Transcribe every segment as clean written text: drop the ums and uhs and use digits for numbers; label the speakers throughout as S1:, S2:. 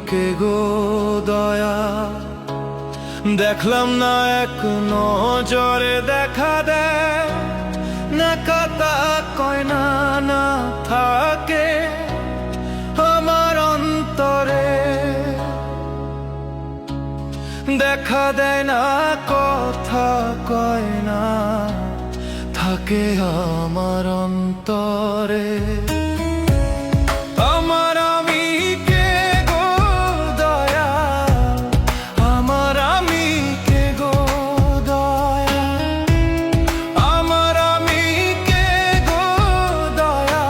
S1: কে গো দয়া, দেখলাম না এক নজরে দেখা দেয় না, কথা কয় না, না থাকে আমার অন্তরে। দেখা দেয় না, কথা কয় না, থাকে আমার অন্তরে। আমার আমি কে গো দয়া, আমার আমি কে গো দয়া, আমার আমি কে গো দয়া,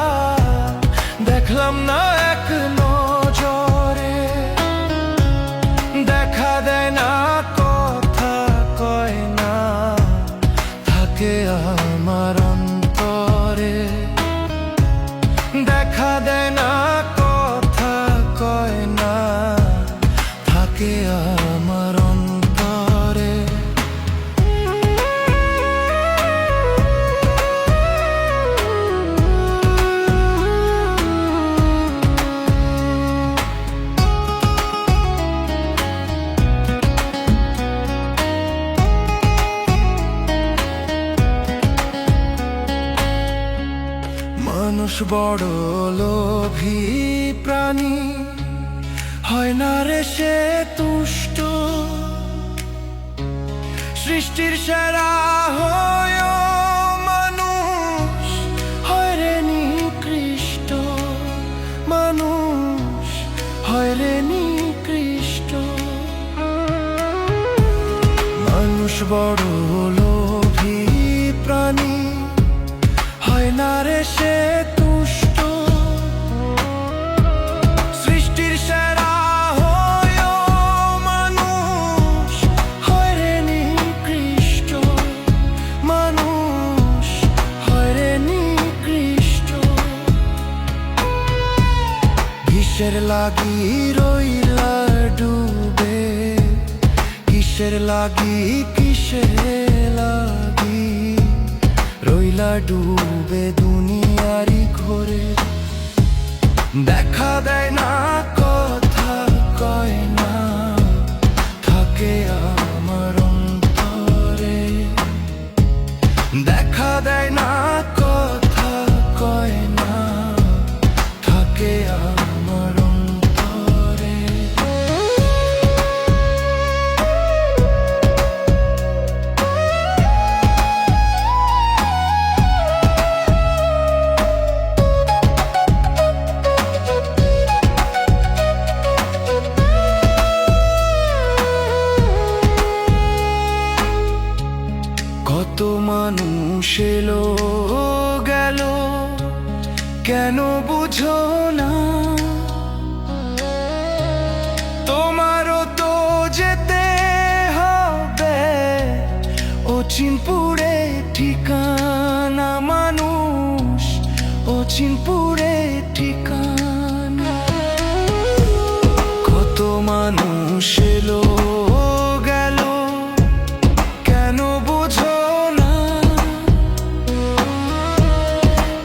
S1: দেখলাম না এক নজরে। দেখা দেয় না, কথা কয় না, থাকে আমার অন্তরে। দেখা দেয় না, কথা কয় না, থাকে আমার অন্তরে। মানুষ বড় লোভী প্রাণী, হয় না রে সে তুষ্ট। সৃষ্টির সেরা হয়েও মানুষ হয় রে নিকৃষ্ট, মানুষ হয় রে নিকৃষ্ট। মানুষ বড় লোভী প্রাণী, হয় না রে সে তুষ্ট। সৃষ্টির সেরা হয়েও মানুষ হয় রে নিকৃষ্ট, মানুষ হয় রে নিকৃষ্ট। কিসের লাগি রইলা ডুবে, কিসের লাগি, কিসের লাগি রইলা ডুবে দুনিয়ারি ঘোরে। দেখা দেয় না, কথা কয় না, থাকে আমার অন্তরে। দেখা দেয় না, কথা কয় না, থাকে আমার অন্তরে। কত মানুষ এলো গেল, কেন বুঝো না? তোমারও তো যেতে হবে অচিনপুরে ঠিকানা, মানুষ অচিনপুরে ঠিকানা। কত মানুষ এলো গেল, কেন বুঝো না?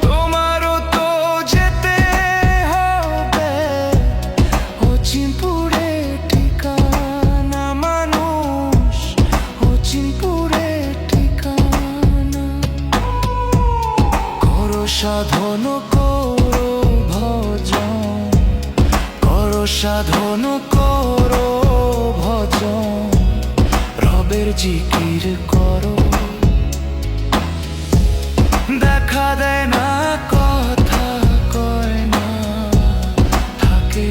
S1: তোমারও তো যেতে হবে অচিনপুরে ঠিকানা, মানুষ অচিনপুরে ঠিকানা। করো সাধন, করো ভজন, করো সাধন, করো ভজন, রবের জিকির করো। দেখা দেয় না, কথা কয় না, থাকে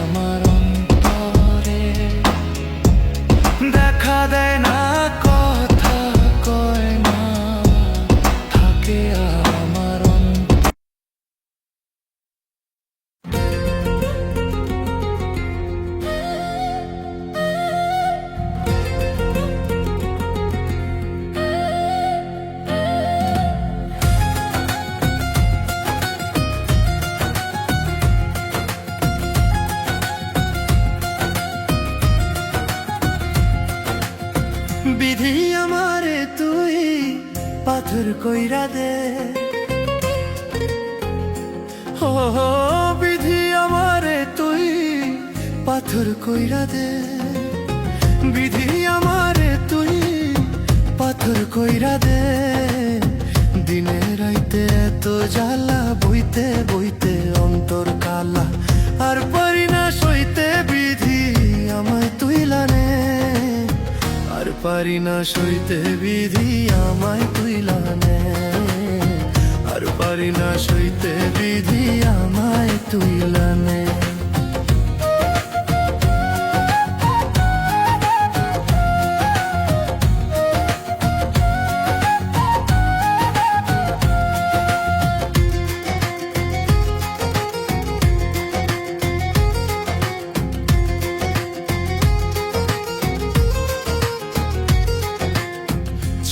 S1: আমার অন্তরে। দেখা দেয় না, কথা কয় না, থাকে আমার অন্তরে। বিধি আমারে তুই পাথর কইরা দে, ও বিধি আমারে তুই পাথর কইরা দে। বিধি আমারে তুই পাথর কইরা দে। দিনে রাইতে এত জ্বালা, বইতে বইতে অন্তর কালা। আর পারি না সইতে বিধি আমায় তুইলা নে। আর পারি না সইতে বিধি আমায় তুইলা নে। আর পারি না সইতে বিধি আমায় তুইলা নে।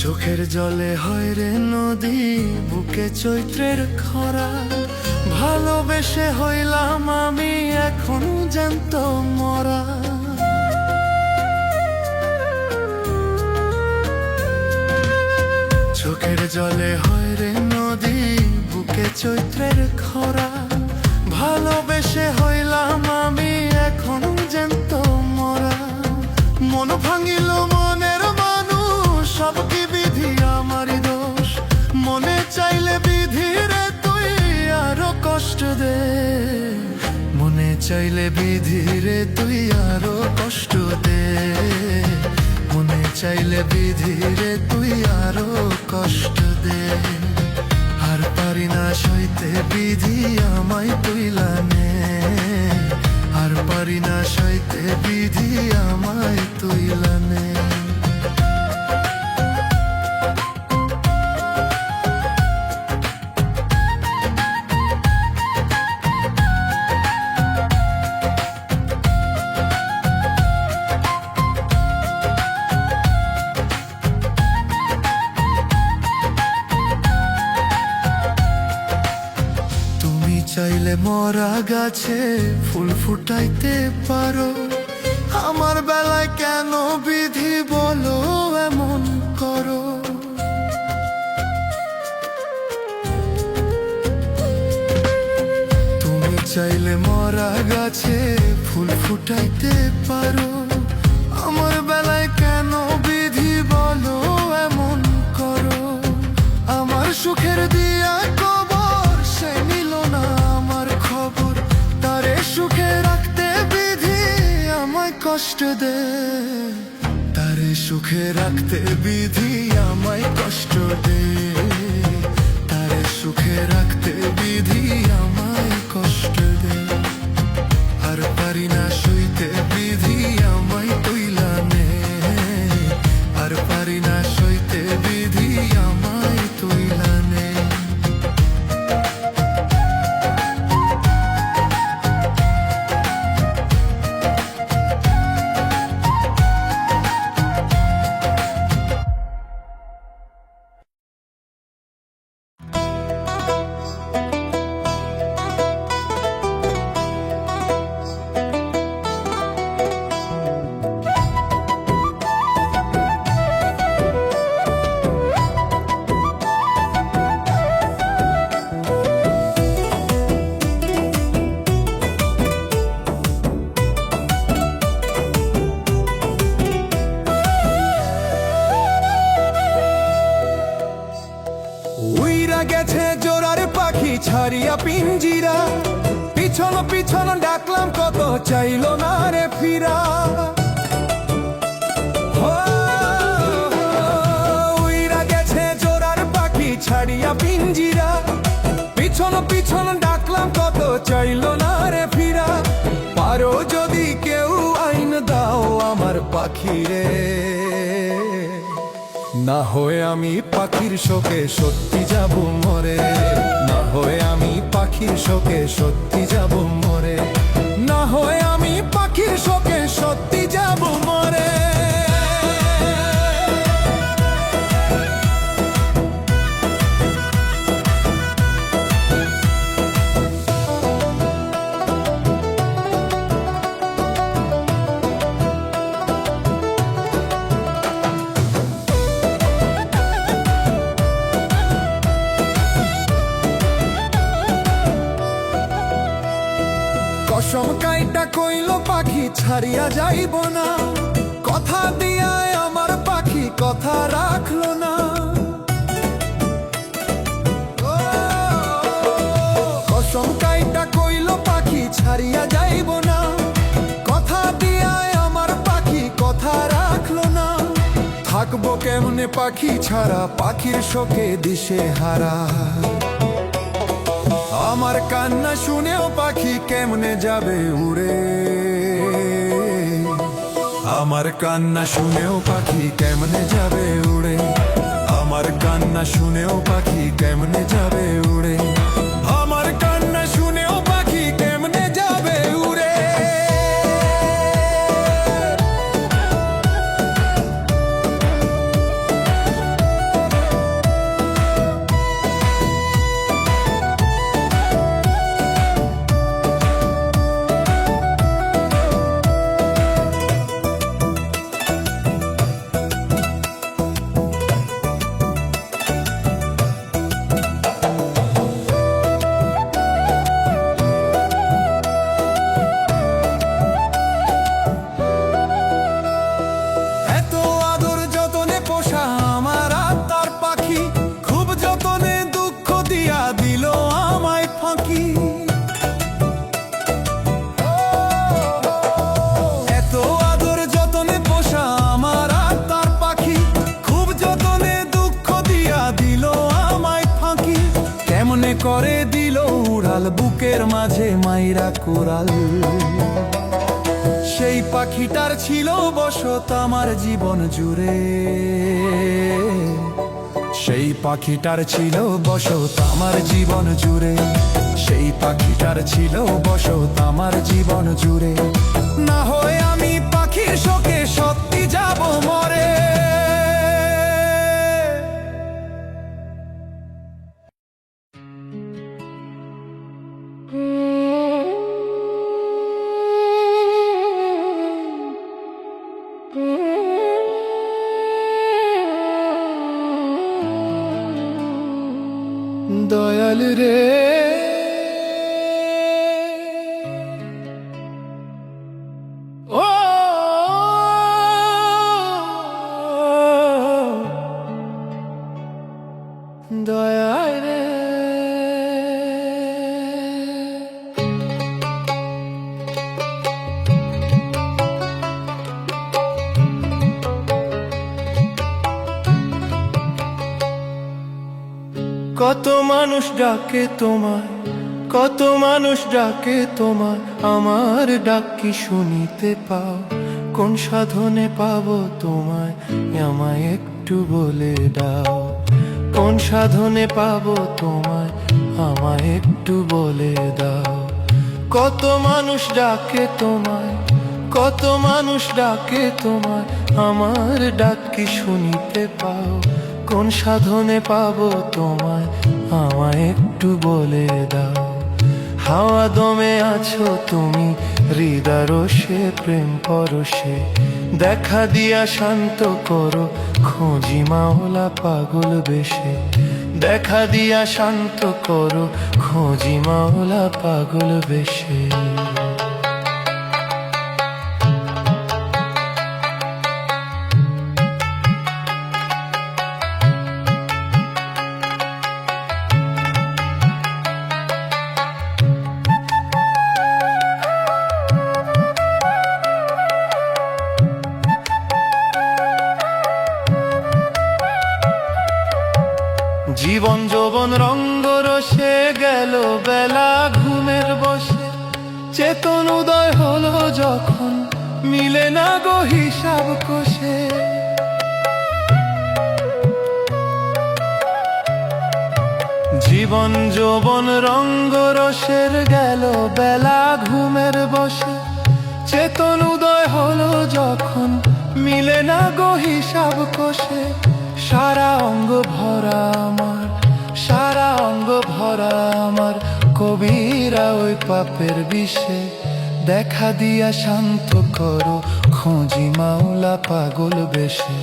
S1: চোখের জলে হয় রে নদী, বুকে চৈত্রের খরা। ভালোবেসে হইলাম আমি এখন জ্যান্ত মরা। চোখের জলে হয় রে নদী, বুকে চৈত্রের খরা। ভালোবেসে হইলাম আমি এখন জ্যান্ত মরা। মন ভাঙিল মনের মানুষ, সব কি বিধি আমারই দোষ? মনে চাইলে বিধি রে তুই আরো কষ্ট দে। মনে চাইলে বিধি রে তুই আরো কষ্ট দে। মনে চাইলে বিধি রে তুই আরো কষ্ট দে। আর পারি না সইতে বিধি আমায় তুইলা নে। আর পারি না সইতে বিধি আমায় তুইলা নে। চাইলে মরা গাছে ফুল ফুটাইতে পারো। আমার বেলায় কেন বিধি বলো এমন করো? তুমি চাইলে মরা গাছে ফুল ফুটাইতে পারো। আমার বেলায় কেন বিধি বলো এমন করো? আমার সুখের দিয়া কবর সে নিল না আমার খবর। তারে সুখে রাখতে বিধি আমায় কষ্ট দে। তারে সুখে রাখতে বিধি আমায় কষ্ট দে। তারে সুখে রাখতে বিধি আমায় কষ্ট দে। আর পারি না সইতে বিধি আমায় তুইলা নে। আর পারি না সইতে বিধি আমায় তুইলা নে। ছাড়িয়া পিঞ্জিরা, পিছন পিছন ডাকলাম কত চাইলো না রে ফিরা। উইরা গেছে জোড়ার পাখি ছাড়িয়া পিঞ্জিরা, পিছন পিছন ডাকলাম কত চাইলো না রে ফিরা। পারো যদি কেউ আইন দাও আমার পাখি রে, না হয়ে আমি পাখির শোকে সত্যি যাব মরে। না হয়ে আমি পাখির শোকে সত্যি যাব মরে। না হয়ে আমি পাখির শোকে সত্যি যাব মরে। কসম কাইটা কই ছাড়িয়া যাইব না, কথা দিয়ায় আমার পাখি কথা রাখলো না। কসম কাইটা কইল পাখি ছাড়িয়া যাইব না, কথা দিয়ায় আমার পাখি কথা রাখলো না। থাকবো কেমনে পাখি ছাড়া, পাখির শোকে দিশে হারা। আমার কান্না শুনেও পাখি কেমনে যাবে উড়ে, আমার কান্না শুনেও পাখি কেমনে যাবে উড়ে, আমার কান্না শুনেও পাখি কেমনে যাবে উড়ে, আমার কান্না শুনেও পাখি কেমনে যাবে উড়ে। করে দিল উড়াল বুকের মাঝে মাইরা কোরাল। সেই পাখিটার ছিল বসত আমার জীবন জুড়ে, সেই পাখিটার ছিল বসত আমার জীবন জুড়ে, সেই পাখিটার ছিল বসত আমার জীবন জুড়ে। না হয় আমি পাখির শোকে সত্যি যাব মরে। দয়াল রে ও দয়াল রে, কত মানুষ ডাকে তোমায়, কত মানুষ ডাকে তোমায়, আমার ডাক কি শুনিতে পাও? কোন সাধনে পাবো তোমায়, আমায় একটু বলে দাও। কোন সাধনে পাবো তোমায়, আমায় একটু বলে দাও। কত মানুষ ডাকে তোমায়, কত মানুষ ডাকে তোমায়, আমার ডাক কি শুনিতে পাও? কোন সাধনে পাবো তোমায়, আমায় একটু বলে দাও। হাওয়া দমে আছো তুমি হৃদয় রসে প্রেম পরশে, দেখা দিয়া শান্ত করো খোঁজি মাওলা পাগল বেশে, দেখা দিয়া শান্ত করো খোঁজি মাওলা পাগল বেশে। জীবন যৌবন রঙ্গ রসে গেল বেলা ঘুমের বসে, চেতন উদয় হলো যখন মিলে না গো হিসাব কষে। জীবন যৌবন রঙ্গ রসের গেল বেলা ঘুমের বসে, চেতন উদয় হলো যখন মিলে না গো হিসাব কষে। সারা অঙ্গ ভরা আমার, সারা অঙ্গ ভরা আমার, কবিরা ওই পাপের বিষে, দেখা দিয়া শান্ত করো খোঁজি মাওলা পাগল বেশে,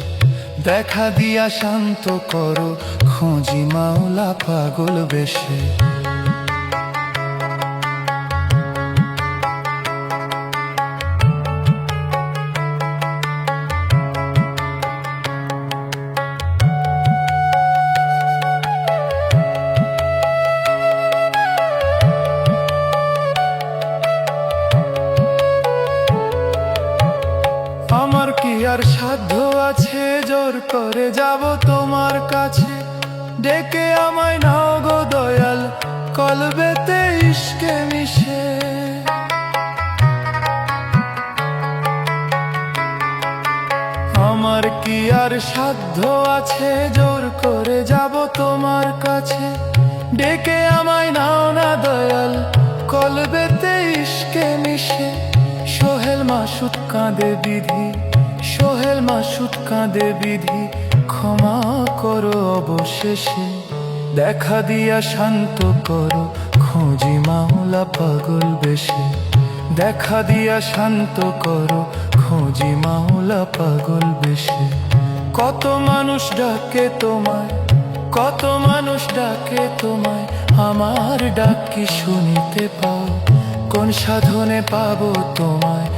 S1: দেখা দিয়া শান্ত করো খোঁজি মাওলা পাগল বেশে। আর সাধ্য আছে জোর করে যাব তোমার কাছে? ডেকে আমায় নাও গো দয়াল, কলবেতে ইশকে মিশে। আমার কি আর সাধ্য আছে জোর করে যাব তোমার কাছে? ডেকে আমায় নাও না দয়াল, কলবেতে ইশকে মিশে। সোহেল মাসুদ কাঁদে বিধি, সোহেল মাসুদ কাঁদে বিধি, ক্ষমা করো অবশেষে। দেখা দিয়া শান্ত করো খোঁজি মাওলা পাগল বেশে। দেখা দিয়া শান্ত করো খোঁজি মাওলা পাগল বেশে। কত মানুষ ডাকে তোমায়, কত মানুষ ডাকে তোমায়, আমার ডাক কি শুনিতে পাও? কোন সাধনে পাবো তোমায়,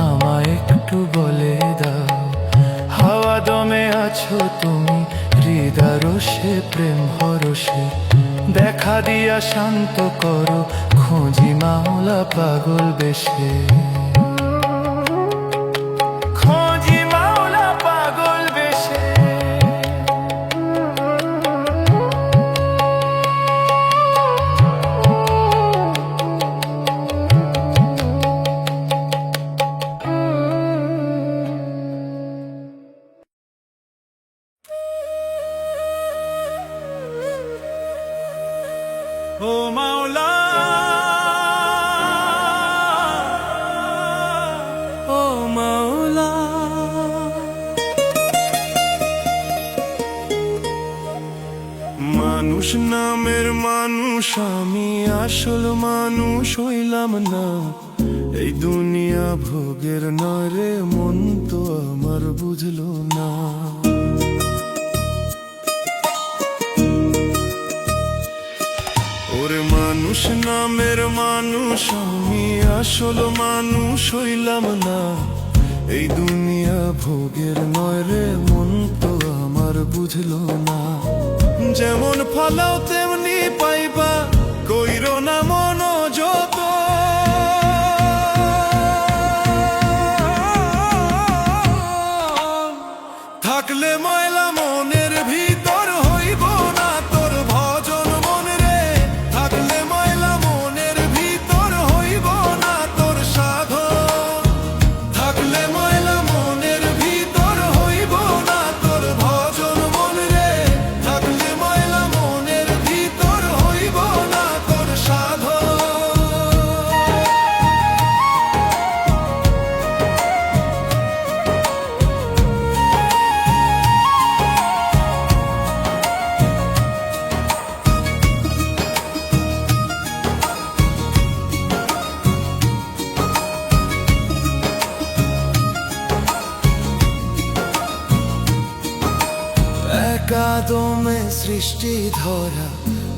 S1: আমায় একটু বলে দাও। হাওয়া দমে আছো তুমি হৃদরসে প্রেম হরসে। দেখা দিয়া শান্ত করো খোঁজি মাওলা পাগল বেশে। খোঁজি মাওলা পাগল বেশে। ও মাওলা, ও মাওলা, মানুষ নামের মানুষ আমি, আসল মানুষ হইলাম না। এই দুনিয়া ভোগের নয় রে, মন তো আমার বুঝলো না। ওরে মানুষ নামের মানুষ আমি, আসল মানুষ হইলাম না। এই দুনিয়া ভোগের নয় রে, মন তো আমার বুঝলো না। যেমন ফলাও তেমনি পাইবা, কইরো না মনোযত। থাকলে ময়লা মনের ভিতর হইব না তোর ভজন মন রে। থাকলে ময়লা মনের ভিতর হইব না তোর সাধন। থাকলে ময়লা মনের ভিতর হইব না তোর ভজন মন রে। থাকলে ময়লা মনের ভিতর হইব না তোর সাধন। একাদমে সৃষ্টি ধরা,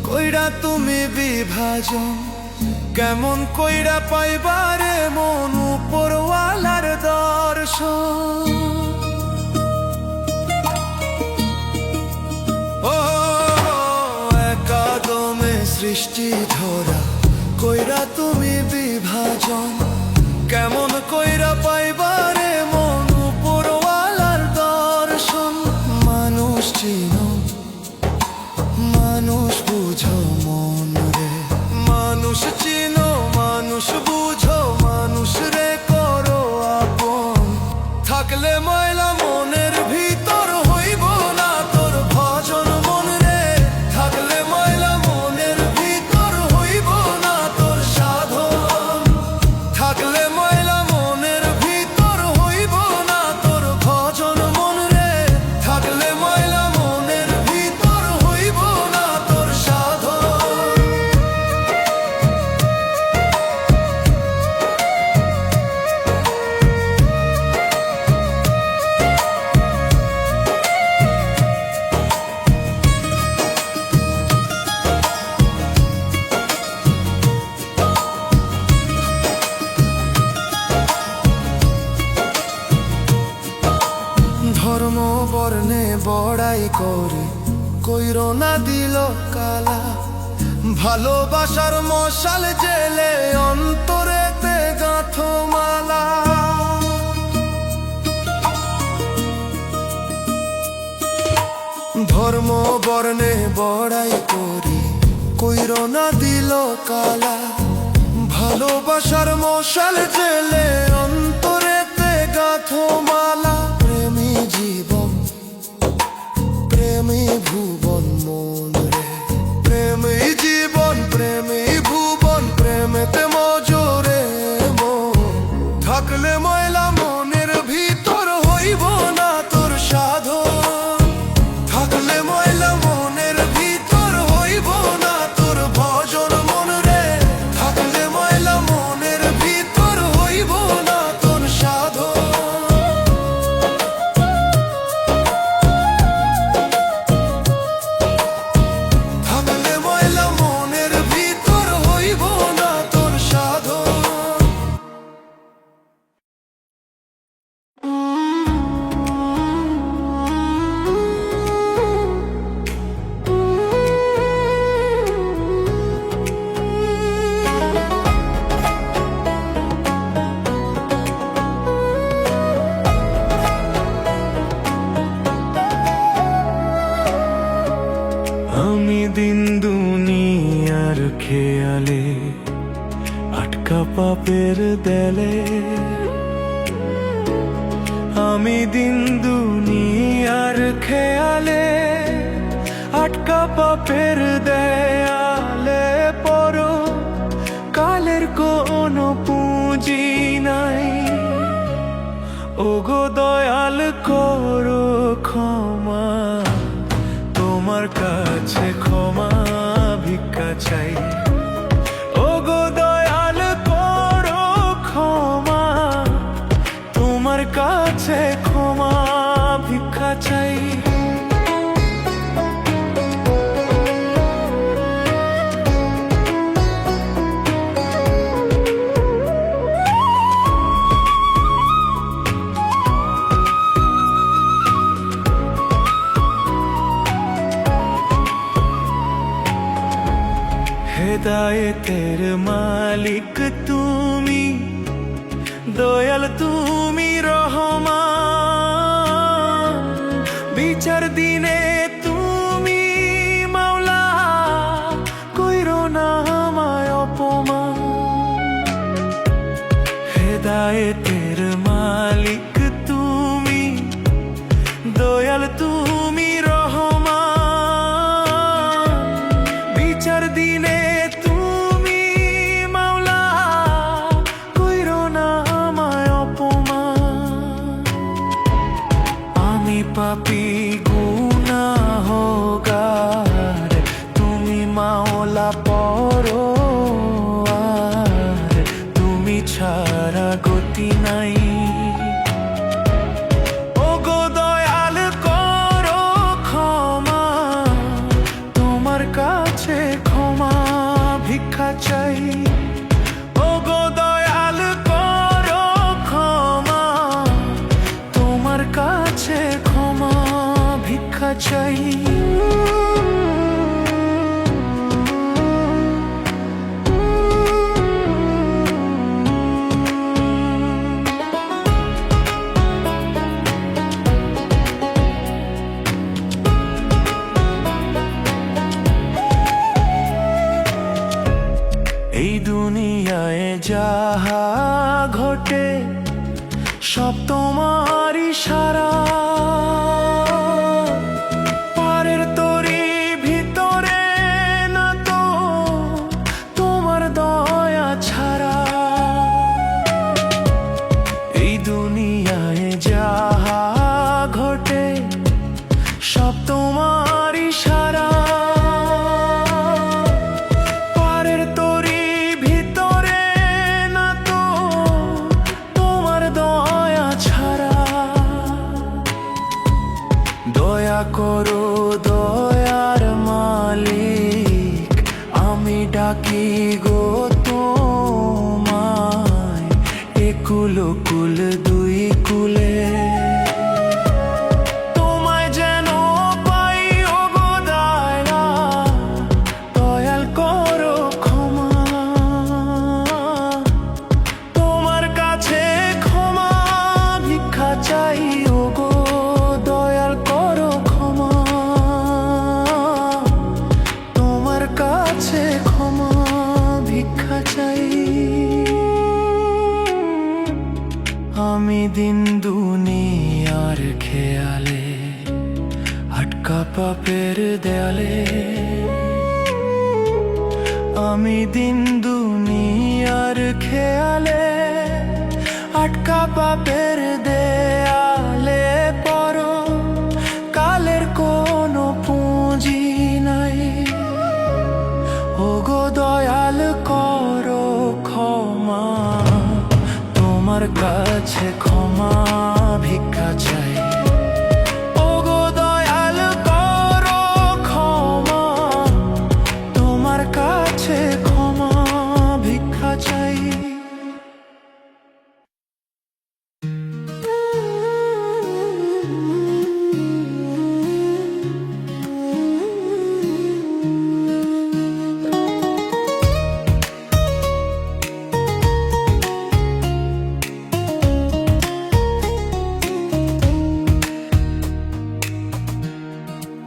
S1: কইরা তুমি বিভাজন। কেমন কইরা পাইবারে মন উপরওয়ালার দর্শন। ও একাদমে সৃষ্টি ধরা, কইরা তুমি বিভাজন। কেমন কইরা পাইবারে মন উপরওয়ালার দর্শন। মানুষ চিনো, মানুষ বুঝো মন রে। মানুষ চিনো, মানুষ বুঝো, মানুষ রে করো আপন। থাকলে ময়লা মনের ভিতর হইব না তোর ভজন মন রে। থাকলে ময়লা মনের ভিতর হইব না তোর সাধন। থাকলে ময়লা মনের ভিতর হইব না তোর ভজন মন রে। থাকলে ময়লা মনের ভিতর হইব না তোর সাধন। ধর্ম বর্ণে বড়াই করে কইরো না দিল কালা। ভালোবাসার মশাল জেলে অন্তরেতে গাঁথো মালা। বর্ণে বড়াই করি কইরো না দিল কালা ভালোবাসার মশাল জেলে অন্তরেতে গাঁথো মালা প্রেমী জীবন প্রেমী ভুবন মন রে প্রেমী জীবন প্রেমী ভুবন প্রেমেতে মজরে মন থাকলে ময়লা মনের ভিতর হইব না তোর সাধন থাকলে ময়লা মনের ভিতর হইব না তোর ভজন মন রে থাকলে ময়লা মনের ভিতর হইব না তোর সাধন থাকলে ময়লা মনের ভিতর হইব না তোর সাধন আমি দিন দুনিয়ার খেয়ালে আটকা পাপের দেলে আমি দিন দুনিয়ার খেয়ালে আটকা পাপের দেয়ালে পড়ো কালের কোনো পুঁজি নাই ওগো দয়াল করো ক্ষমা তোমার কাছে ক্ষমা ভিক্ষা চাই ওগো দয়াল করো ক্ষমা তোমার কাছে ক্ষমা ভিক্ষা চাই হেদায়েতের মালিক তুমি দয়াল তুমি রহমান বিচার দিনে তুমি মাওলা কইরো না আমায় অপমান হেদায়েতের মালিক তুমি দয়াল তুমি রহমান বিচার দিনে পাপী গুনাহগার তুমি মাওলা পরোয়ার তুমি ছাড়া গতি নাই ওগো দয়াল করো ক্ষমা তোমার কাছে ক্ষমা ভিক্ষা চাই ওগো দয়াল করো ক্ষমা তোমার কাছে ক্ষমা ভিক্ষা চাই এই দুনিয়ায় যাহা ঘটে সব তোমার ইশারা পারের তরি ভিতরে না তো তোমার দয়া ছাড়া এই দুনিয়ায় যাহা ঘটে সব তোমার ইশারা পারের তরি ভিতরে না তো তোমার দয়া ছাড়া দয়া করো দয়ার মালিক আমি ডাকি গো তোমায় একুল কুল দুই কুলে তোমায় যেন পাই ওগো দয়াল দয়াল করো ক্ষমা তোমার কাছে ক্ষমা ভিক্ষা চাই ওগো দয়াল করো ক্ষমা দুনিয়ার খেয়ালে আটকা পাপের দেয়ালে, আমি দিন দুনিয়ার খেয়ালে আটকা পাপের দেয়ালে। পরো কালের কোনো পুঁজি নাই, ওগো দয়াল করো ক্ষমা, তোমার কাছে ক্ষমা ভিক্ষা চাই। ওগো দয়াল করো ক্ষমা, তোমার কাছে ক্ষমা ভিক্ষা চাই।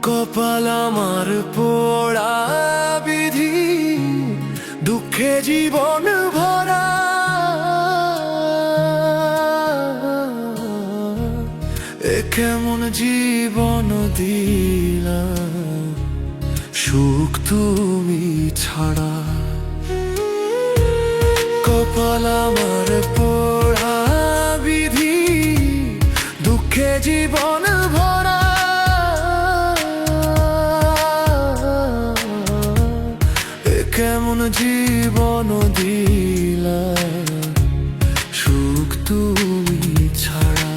S1: কপাল আমার পোড়া বিধি, দুঃখে জীবন ভরা, এ কেমন জীবন দিলা, সুখ তুমি ছাড়া। কপাল আমার পোড়া বিধি, দুঃখে জীবন ভরা, কেমন জীবন দিলা, সুখ তুমি ছাড়া।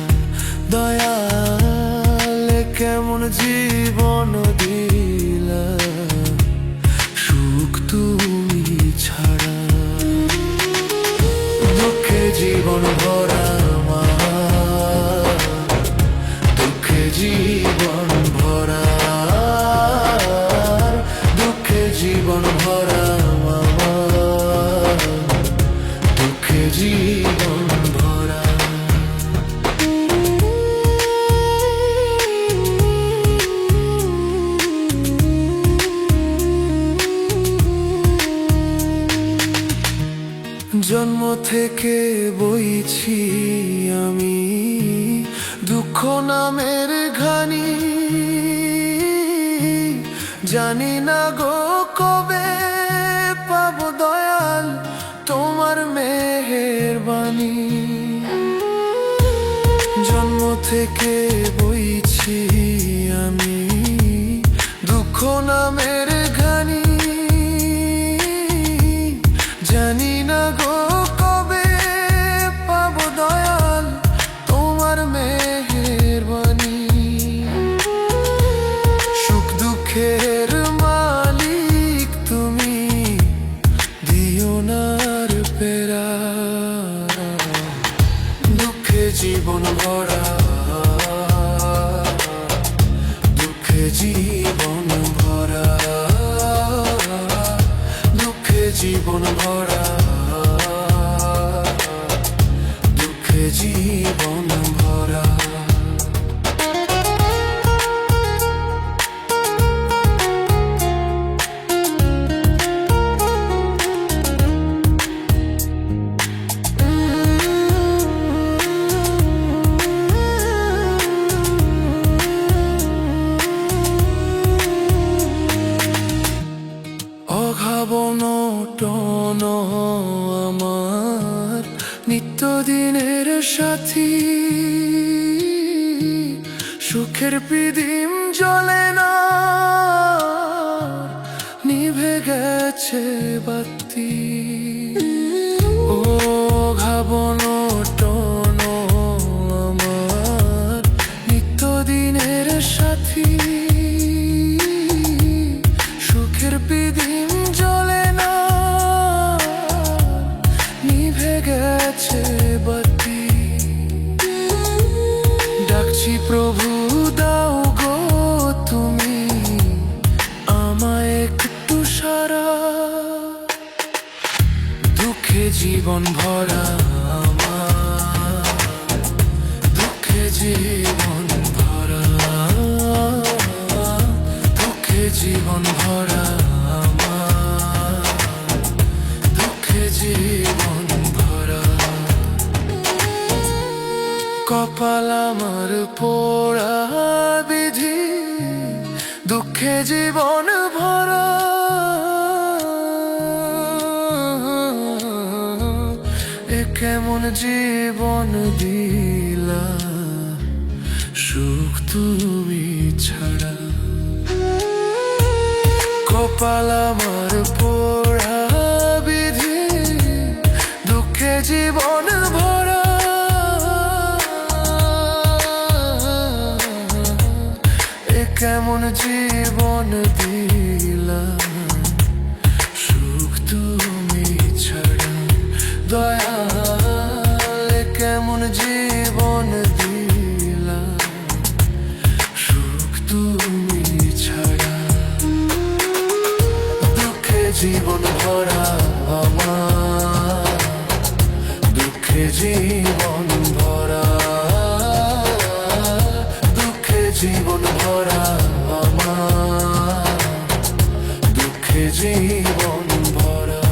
S1: দয়াল কেমন জীবন দিলা, সুখ তুমি ছাড়া। দুঃখে জীবন ভরা আমার, দুঃখে জীবন ভরা, দুঃখে জীবন ভরা আমার, দুঃখে জীবন ভরা। জন্ম থেকে বইছি আমি দুঃখ নামের ঘানি, জানি না গো কবে পাবো দয়াল তোমার মেহেরবানি। জন্ম থেকে বইছি আমি দুঃখ নামের ঘানি, জানি না গো কবে পাবো দয়াল তোমার মেহেরবানি। সুখ দুঃখের মালিক তুমি, দিও নার পেরা, দুঃখে জীবন ভরা, দুঃখে জীবন ভরা, দুঃখে জীবন ভরা, দুঃখে জীবন ভরা। অঘাবনটন আমার নিত্যদিনের সাথী, সুখের প্রদীপ জ্বলে না, নিভে গেছে বাতি। ও ঘাবনটন আমার নিত্যদিনের সাথী, সুখের প্রদীপ জ্বলে না, নিভে গেছে বাতি। ডাকছি প্রভু দাও গো তুমি আমায় একটু সারা, দুঃখে জীবন ভরা আমার, দুঃখে জীবন ভরা, দুঃখে জীবন ভরা আমার, দুঃখে জীবন ভরা। কপাল আমার পোড়া বিধি, দুঃখে জীবন ভরা। এ কেমন জীবন দিলা, সুখ তুমি ছাড়া। কপাল আমার পোড়া বিধি, দুঃখে জীবন ভরা। এ কেমন জীবন দিলা, সুখ তুমি ছাড়া। দয়াল এ কেমন জীবন দিলা, সুখ তুমি ছাড়া। দুঃখে জীবন ভরা আমার, দুঃখে জীবন ভরা। দুঃখে জীবন ভরা আমার, দুঃখে জীবন ভরা।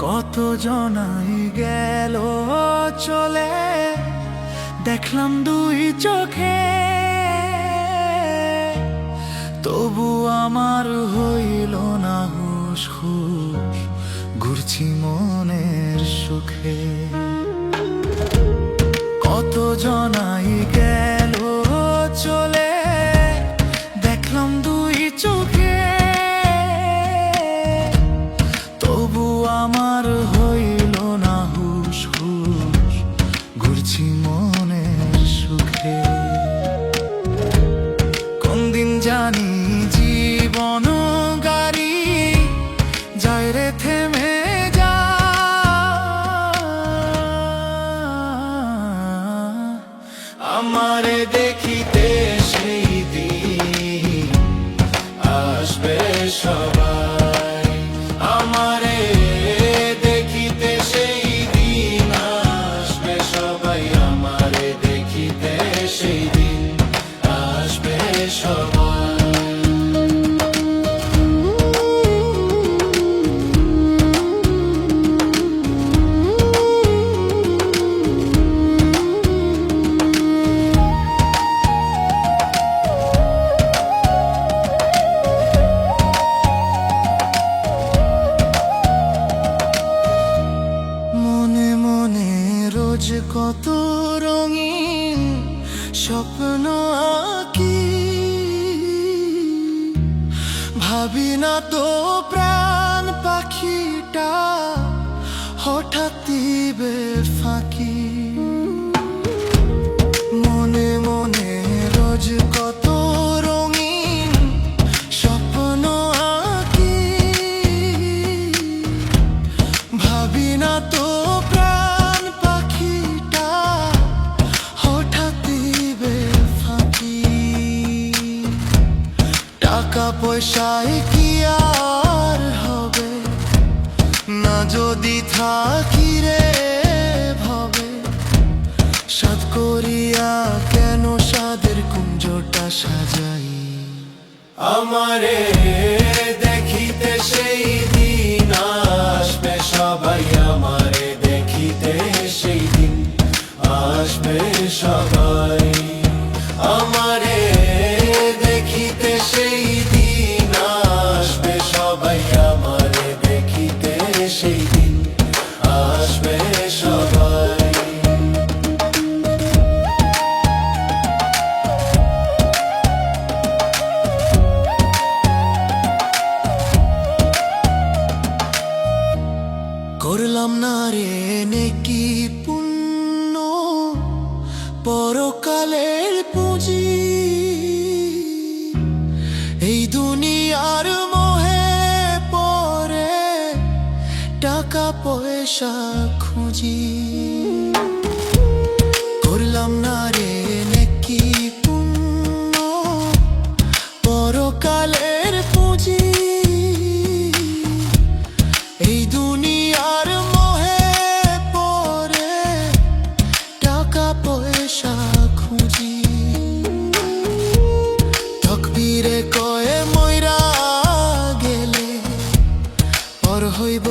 S1: কত জনাই গেল চলে, দেখলাম দুই চোখে। তবু আমার হইল না হুঁশ হুঁশ, ঘুরছি মনের সুখে। কত জনাই গেল চলে, দেখলাম দুই চোখে। তবু আমার হইল না হুঁশ হুঁশ, ঘুরছি মনের সুখে। কোন দিন জানি জীবন গাড়ি যায় রে থেমে যা। আমারে দেখিতে সেই দিন আসবে সবাই। আমারে দেখিতে সেই দিন আসবে সবাই। আমারে দেখিতে সেই দিন আসবে সবাই। মনে মনে রোজ কত রঙিন স্বপ্ন আঁকি, ভাবি না তো প্রাণ পাখিটা হঠাৎ দিবে ফাঁকি। মনে মনে রোজ কত রঙিন স্বপ্ন আঁকি, ভাবি না তো প্রাণ পাখিটা হঠাৎ দিবে ফাঁকি। টাকা পয়সায় কি আর হবে না, যদি থাকি রে ভাবে। সাধ করিয়া কেন সাধের কুঞ্জটা সাজাই। আমারে দেখিতে সেই দিন আসবে সবাই। আমারে দেখিতে সেই দিন আসবে সবাই। আমারে দেখিতে সেই দিন আসবে সবাই। আমারে দেখিতে সেই দিন আসবে সবাই। করলাম না রে নেকি পুণ্য, পরকালের পুঁজি। এই দুনিয়ার মোহে পড়ে টাকা পয়সা খুঁজি। খুঁজি। করলাম না রে নেকি পুণ্য, পরকালের পুঁজি। এই দুনিয়ার মোহে পড়ে টাকা পয়সা খুঁজি। তকদিরে কয়ে মইরা গেলে পর হইব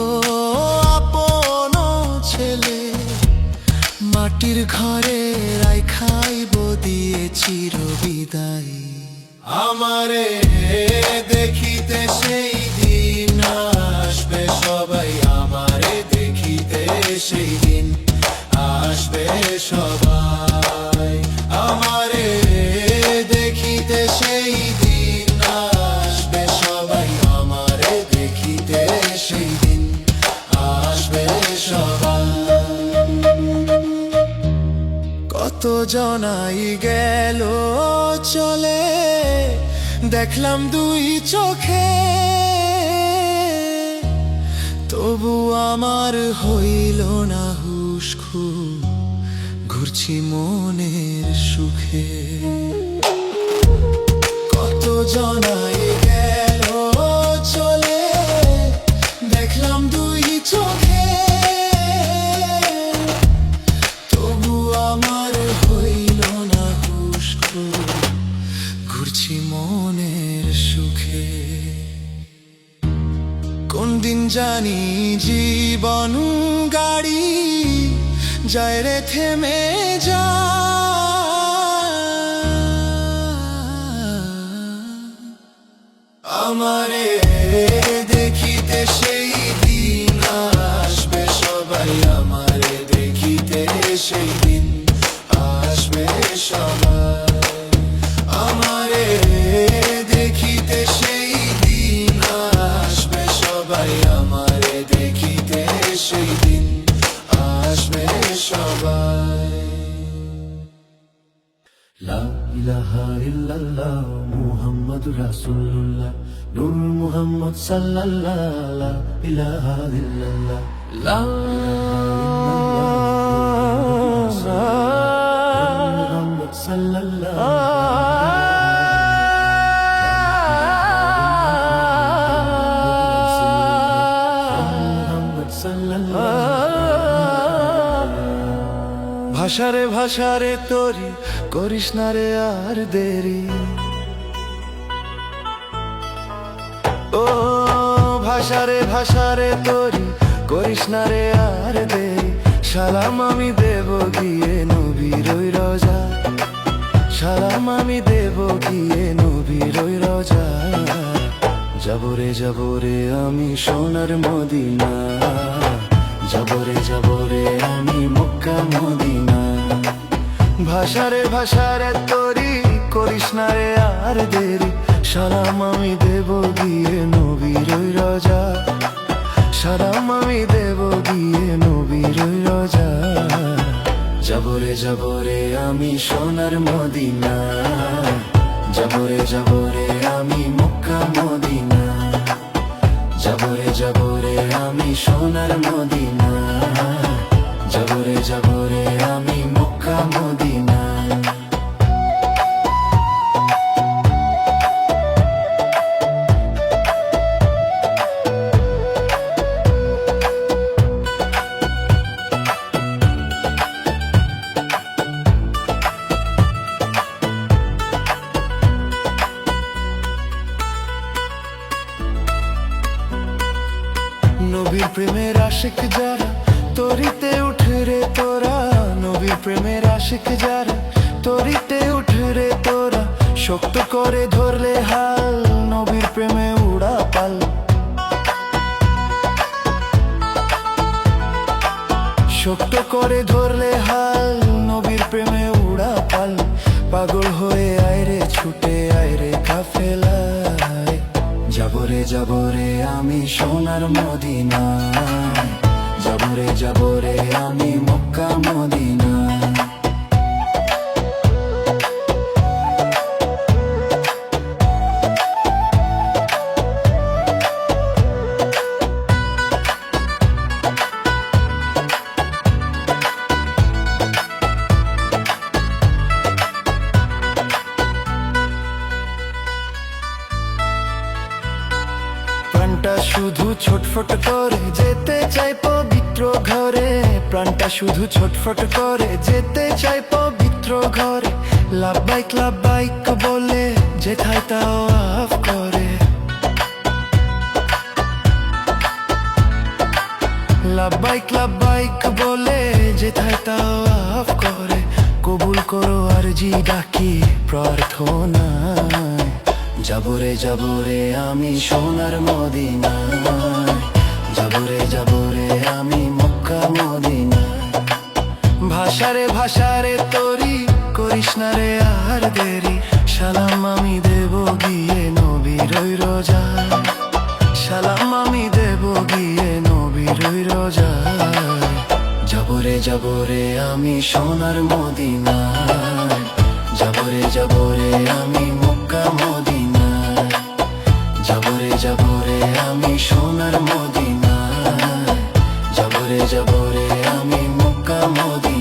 S1: আপন ছেলে। মাটির ঘরে রাইখাইব দিয়ে চির বিদায়। আমারে দেখিতে সেই দিন আসবে সবাই, আমারে দেখিতে সেই দিন আসবে সবাই। আমারে দেখিতে সেই দিন আসবে সবাই, আমারে দেখিতে সেই দিন আসবে সবাই। কত জনাই গেল চলে, দেখলাম দুই চোখে, তবু আমার হইল না হুশ খুব, ঘুরছি মনের সুখে। কত জনাই গেল চলে, দেখলাম দুই চোখে, তবু আমার হইল না হুশ খুব, ঘুরছি মনের সুখে। কোন দিন জানি জীবন গাড়ি যায় রে থেমে যা। আমারে দেখিতে সেই দিন আসবে সবাই, আমারে দেখিতে সেই দিন আসবে সবাই। আমারে দেখিতে সেই দিন আসবে সবাই, আমারে দেখিতে সেই দিন আসবে সবাই। লা ইলাহা ইল্লাল্লাহ মুহাম্মাদুর রাসূলুল্লাহ, নূর মুহাম্মদ সাল্লাল্লাহ, লা ইলাহা ইল্লাল্লাহ। লা মুহাম্মদ সাল্লাল্লাহ, ভাষারে ভাষারে তোরি করিস না রে আর দেরি। ও ভাষারে ভাষারে তোরি করিস না রে আর দেরি। সালাম আমি দেব গিয়ে নবীর ওই রোজা, সালাম আমি দেব গিয়ে নবীর ওই রোজা। যাবরে যাবরে আমি সোনার মদিনা, যাবরে যাবরে আমি মক্কা মদিনা। ভাষারে ভাষারে তোরি করিস না রে আর দেরি। সালাম আমি দেব গিয়ে নবীর ওই রোজা, সালাম আমি দেব গিয়ে নবীর ওই রোজা। যাবরে যাবরে আমি সোনার মদিনা, যাবরে যাবরে আমি মক্কা মদিনা। যাবরে যাবরে আমি সোনার মদিনা, যাবরে যাবরে আমি মক্কা মদিনা। নবীর প্রেমের আশিক যারা তরিতে উঠে রে তোরা, নবীর প্রেমের আশিক যারা তরিতে উঠে রে তোরা। শক্ত করে ধরলে হাল নবীর প্রেমে উড়া পাল, শক্ত করে ধরলে হাল নবীর প্রেমে উড়া পাল। পাগল হয়ে আয়রে ছুটে আয়রে কাফেলায়, যাবরে যাবরে আমি সোনার মদিনা, যাবরে যাবরে আমি মক্কা মদিনা। ছটফট করে যেতে চাই পবিত্র ঘরে, প্রাণটা শুধু ছটফট করে যেতে চাই পবিত্র ঘরে। লাব্বাইক লাব্বাইক বলে যেথায় তাওয়াফ করে, লাব্বাইক লাব্বাইক বলে যেথায় তাওয়াফ করে। কবুল করো আরজি ডাকি প্রার্থনায়, যাবরে যাবরে আমি সোনার মদিনায়, যাবরে আমি মক্কা মদিনায়। ভাষারে ভাষারে তরি করিস না রে আর দেরি, সালাম আমি দেব গিয়ে নবীর ওই রোজায়, সালাম আমি দেব গিয়ে নবীর ওই রোজায়। যাবরে আমি সোনার মদিনায়, যাবরে আমি মক্কা মদিনায়, যাবরে আমি সোনার মদিনায়, যাবরে আমি মক্কা মদিনায়।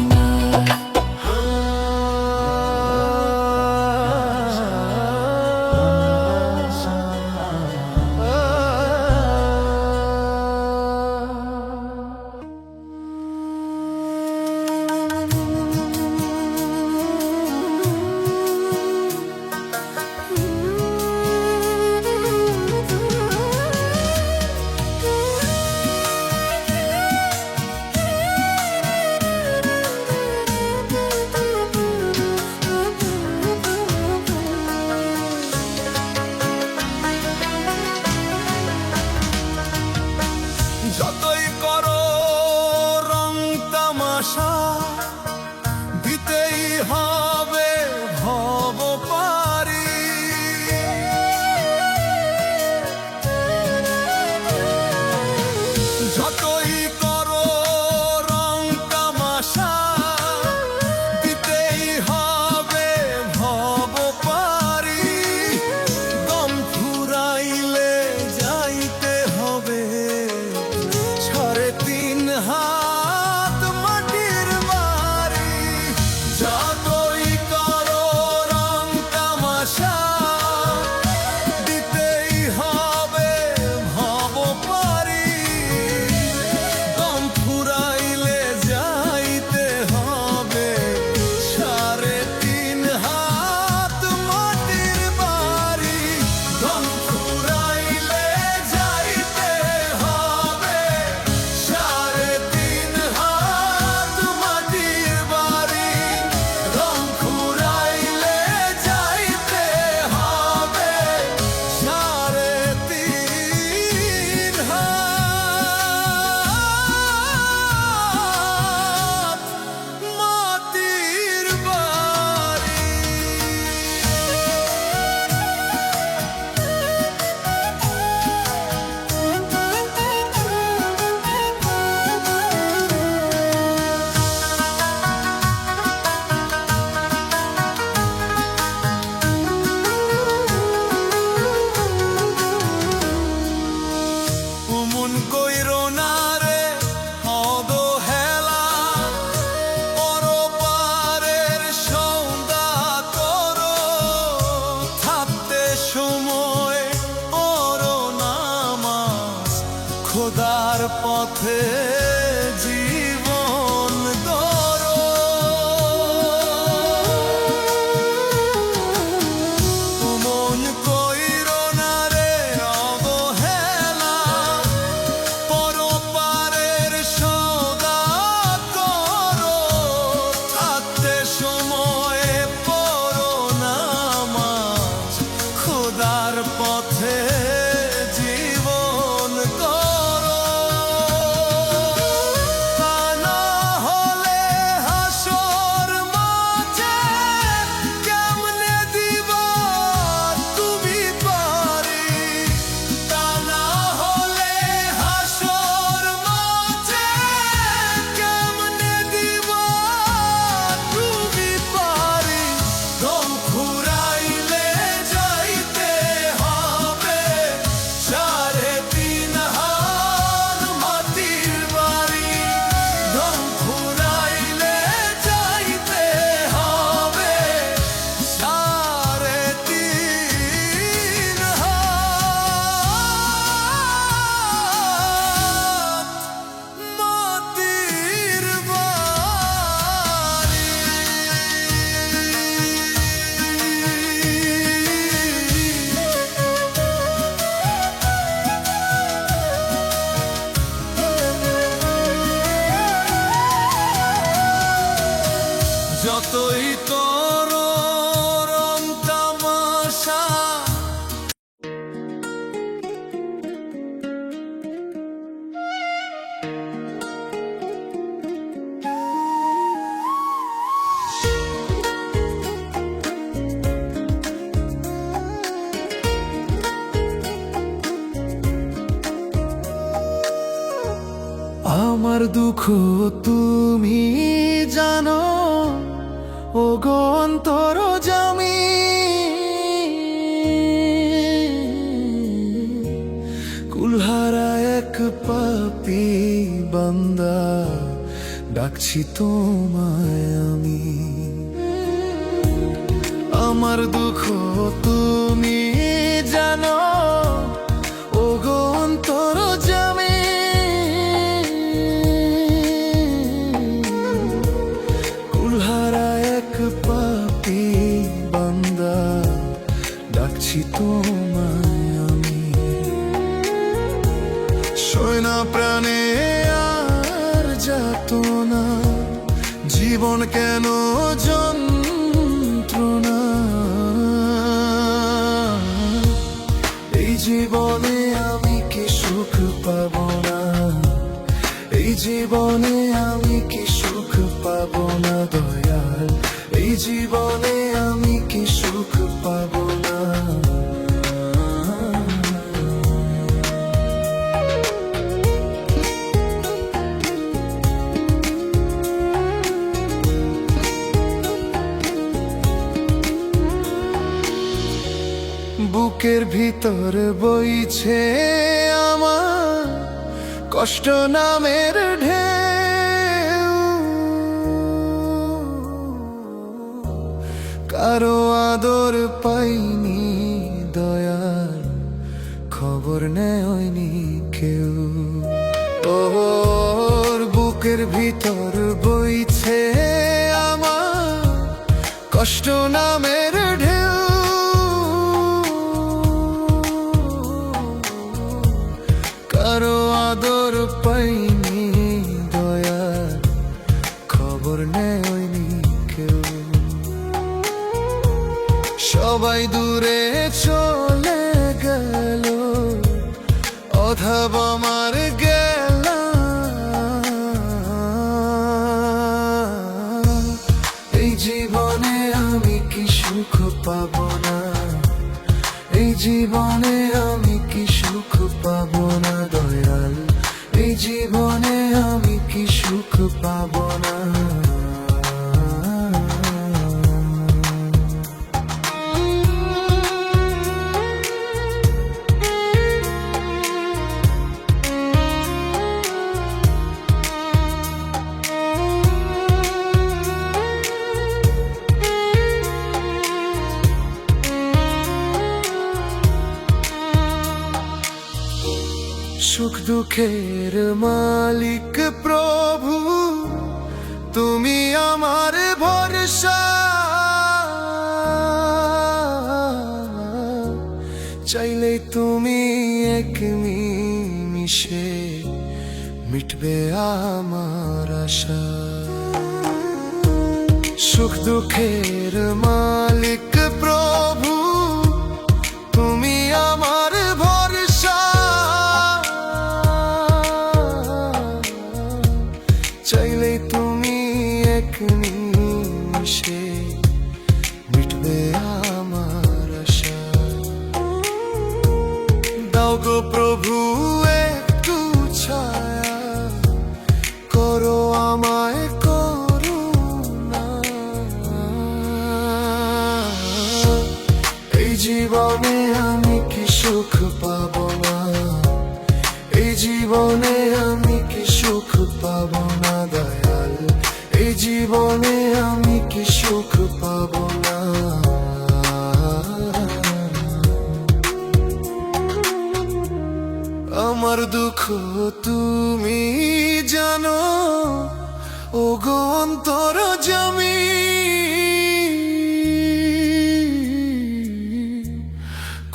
S1: যতই করো রং তামাশা, দিতেই হবে ভব পারি। যতই করো রং তামাশা, দিতেই হবে ভব পারি। দম ফুরাইলে যাইতে হবে 3.5 হাত মাটির বাড়ি। যতই যতই তোর রং তামাশা আমার দুঃখ তুমি জানো, ও গো অন্তর জামি। কুলহারা এক পাপী বান্দা, ডাকছি তোমায় আমি। আমার দুঃখ তুমি জানো, ও গো অন্তর জামি। কুলহারা এক পাপী বান্দা, ডাকছি তোমায় আমি। সয়না প্রাণে আর যাতনা, জীবন কেন যন্ত্রণা। এই জীবনে আমি কি সুখ পাব না, এই জীবনে আমি কি সুখ পাব না দয়াল। এই জীবনে আমি কি সুখ পাব না। বুকের ভিতর বইছে আমার কষ্ট নামের ঢেউ। কারো আদর পাইনি দয়াল, খবর নেয়নি কেউ। ওর বুকের ভিতর বইছে আমার কষ্ট নামের ঢেউ। কারো আদর পাইনি দয়াল, খবর নেয়নি কেউ। সবাই দূরে চলে গেল, অভাব আমার গেল। এই জীবনে আমি কি সুখ পাব না, এই জীবনে আমি কি সুখ পাব না দয়াল। এই জীবনে আমি কি সুখ পাব না। সুখ দুঃখের মালিক প্রভু, তুমি আমার ভরসা। চাইলে তুমি এক নিমিষে মিটবে আমার আশা। সুখ দুঃখের মালিক প্রভু, তুমি আমার ভরসা। চাইলে তুমি এক নিমিষে মিটবে আমার আশা। দাও গো প্রভু একটু ছায়া, করো আমায় করুণা। এই জীবনে আমি কি সুখ পাব না, এই জীবনে আমি কি সুখ পাব না দয়াল। এই জীবনে আমি কি সুখ পাব না। আমার দুঃখ তুমি জানো, ও গো অন্তর জামি।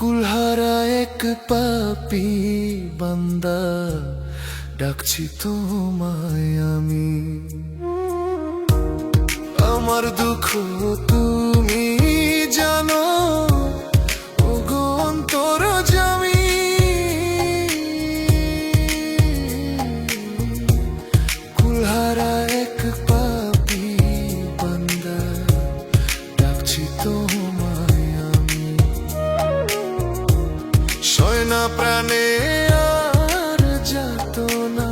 S1: কুলহারা এক পাপী বান্দা, ডাকছি তোমায় আমি। আমার দুঃখ তুমি জানো, ওগো অন্তরজামী। কুলহারা এক পাপী বান্দা, ডাকছি তোমায় আমি। সয়না প্রাণে আর যাতনা,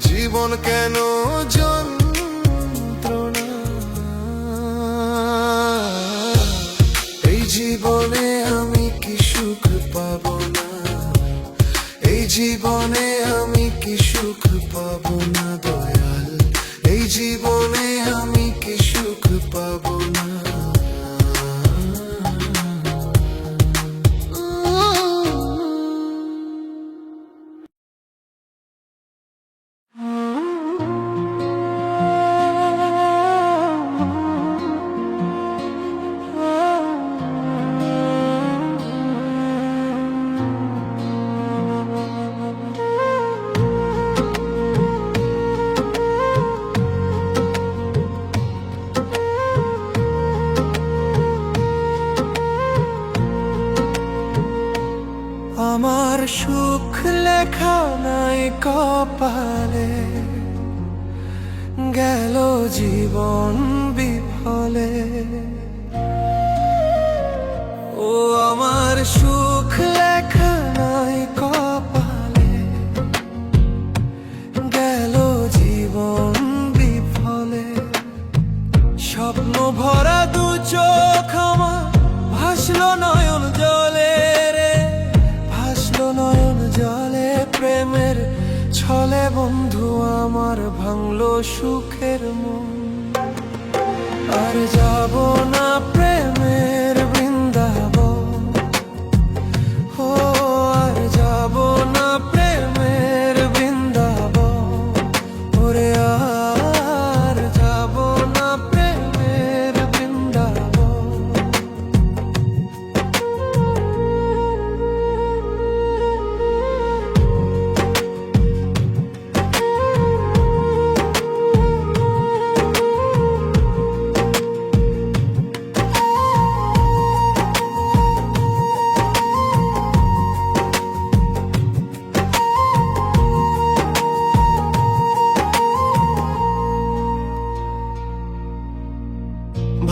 S1: জীবন কেন যন্ত্রণা। এই জীবনে আমি কি সুখ পাবো না, এই জীবনে আমি কি সুখ পাবো না দয়াল, এই জীবনে আমি কি সুখ পাবো না। আমার সুখ লেখা নাই কপালে, গেল জীবন বিফলে। ও আমার সুখ লেখা নাই কপালে, গেল জীবন বিফলে। স্বপ্ন ভরা দু চোখ আমার ভাসলো নয়ন জলে রে, ভাসলো নয়ন জলে। প্রেমের ছলে বন্ধু আমার ভাঙলো সুখের মন। আর যাব না প্রেমের বৃন্দাবন, ও আর যাব না প্রেমের বৃন্দাবন। ওরে আর যাব না প্রেমের বৃন্দাবন।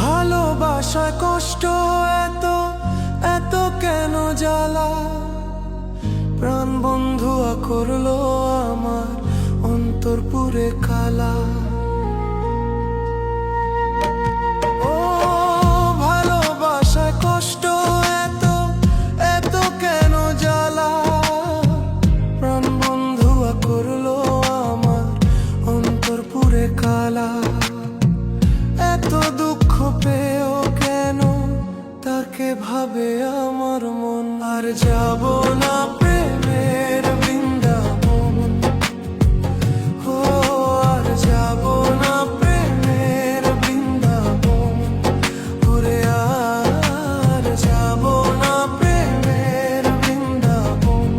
S1: ভালোবাসায় কষ্ট এত এত কেন জ্বালা, প্রাণ বন্ধু করলো আমার অন্তর পুরে কালা। ও ভালোবাসায় কষ্ট এত এত কেন জ্বালা, প্রাণ বন্ধু করলো আমার অন্তর পুরে কালা। এত দুঃখ পেও কেন, তাকে ভাবে আমার মন। আর যাব না প্রেমের বৃন্দাবন, ও আর যাব না প্রেমের বৃন্দাবন। ওরে আর যাব না প্রেমের বৃন্দাবন।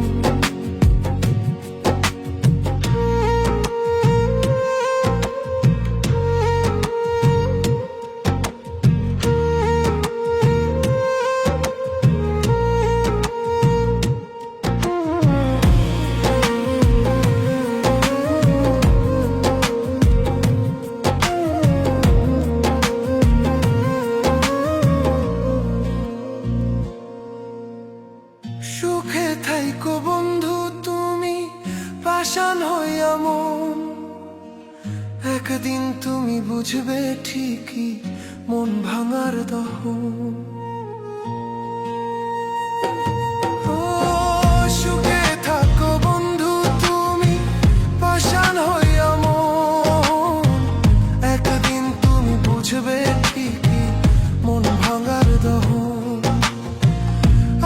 S1: সুখে থাইকো বন্ধু তুমি পাষাণ হইয়া মন, একদিন তুমি বুঝবে ঠিকই মন ভাঙার দহন। ও সুখে থাকো বন্ধু তুমি পাষাণ হইয়া মন, একদিন তুমি বুঝবে ঠিকই মন ভাঙার দহন।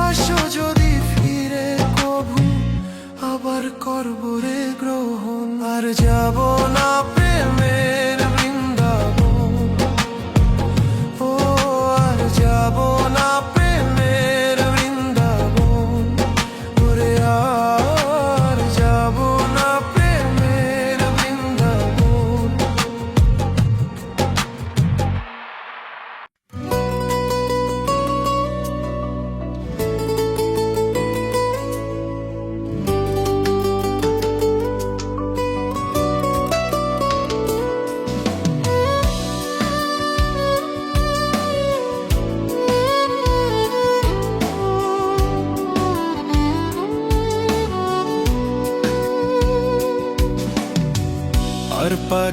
S1: আসো যদি ফিরে কভু আবার করব রে গ্রহণ। আর যাব না প্রেমের বৃন্দাবন, ও আর যাব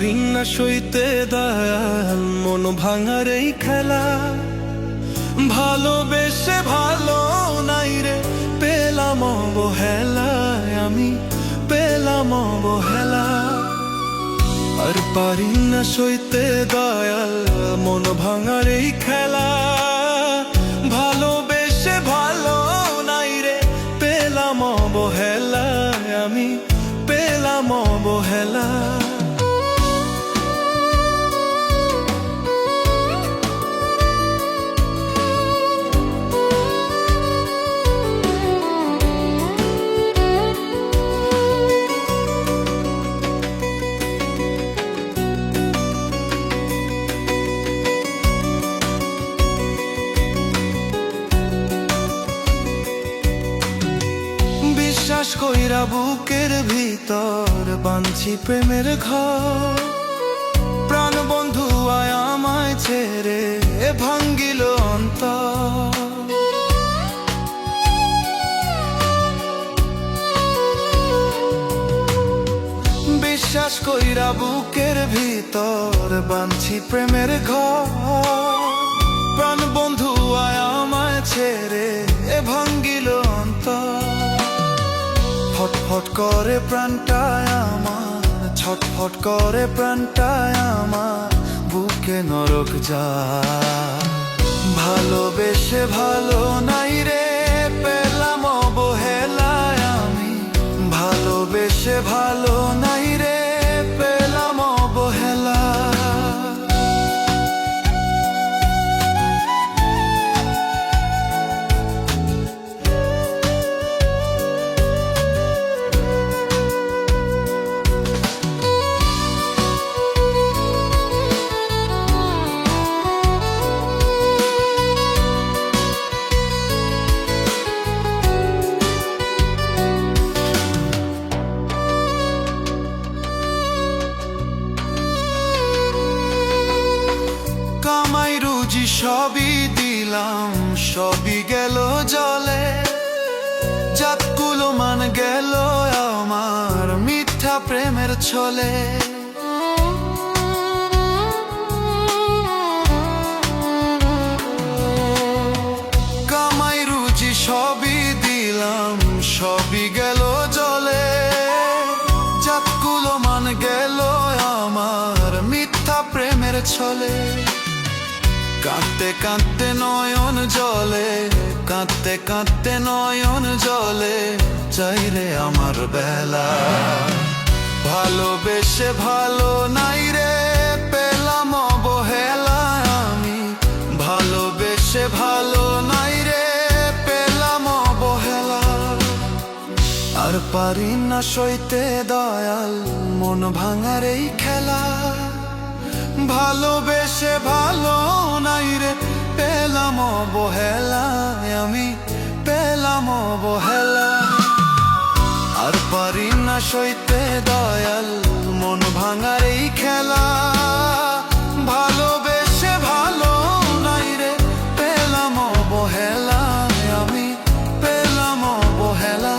S1: পারি না সইতে দয়াল মন ভাঙার এই খেলা, ভালোবেসে ভালো নাই রে পেলাম অবহেলায়, আমি পেলাম অবহেলা। আর পারি না সইতে দয়াল মন ভাঙার এই খেলা, ভালোবেসে ভালো নাই রে পেলাম অবহেলায়, আমি পেলাম অবহেলা। বিশ্বাস কইরা বুকের ভিতর বাঁধছি প্রেমের ঘর, প্রাণ বন্ধু আয় আমায় ছেড়ে ভাঙ্গিল অন্তর। বিশ্বাস কইরা বুকের ভিতর বাঁধছি প্রেমের ঘর, প্রাণ বন্ধু আয় আমায় ছেড়ে ভাঙ্গিল অন্তর। ফটফট করে প্রাণটায় আমার, ছটফট করে প্রাণটায় আমার, বুকে নরক যা। ভালোবেসে ভালো নাই রে পেলাম অবহেলায়, আমি ভালোবেসে ভালো নাই রে পেলাম অবহেলা। কামাই রুজি সবই দিলাম, সবই গেল জলে, জাতকুলো মান গেল আমার মিথ্যা প্রেমের ছলে। কামাই রুজি সবই দিলাম, সবই গেল জলে, জাতকুলো মান গেল আমার মিথ্যা প্রেমের ছলে। কাঁদতে কাঁদতে নয়ন জলে, কাঁদতে কাঁদতে নয়ন জলে, চাই রে আমার বেলা। ভালোবেসে ভালো নাই রে পেলাম অবহেলা, আমি ভালোবেসে ভালো নাই রে পেলাম অবহেলা। আর পারি না সইতে দয়াল মন ভাঙার এই খেলা, ভালোবেসে ভালো নাই রে পেলাম অবহেলা, আমি পেলাম অবহেলা। আর পারি না সইতে দয়াল মন ভাঙার এই খেলা, ভালোবেসে ভালো নাই রে পেলাম অবহেলা, আমি পেলাম অবহেলা।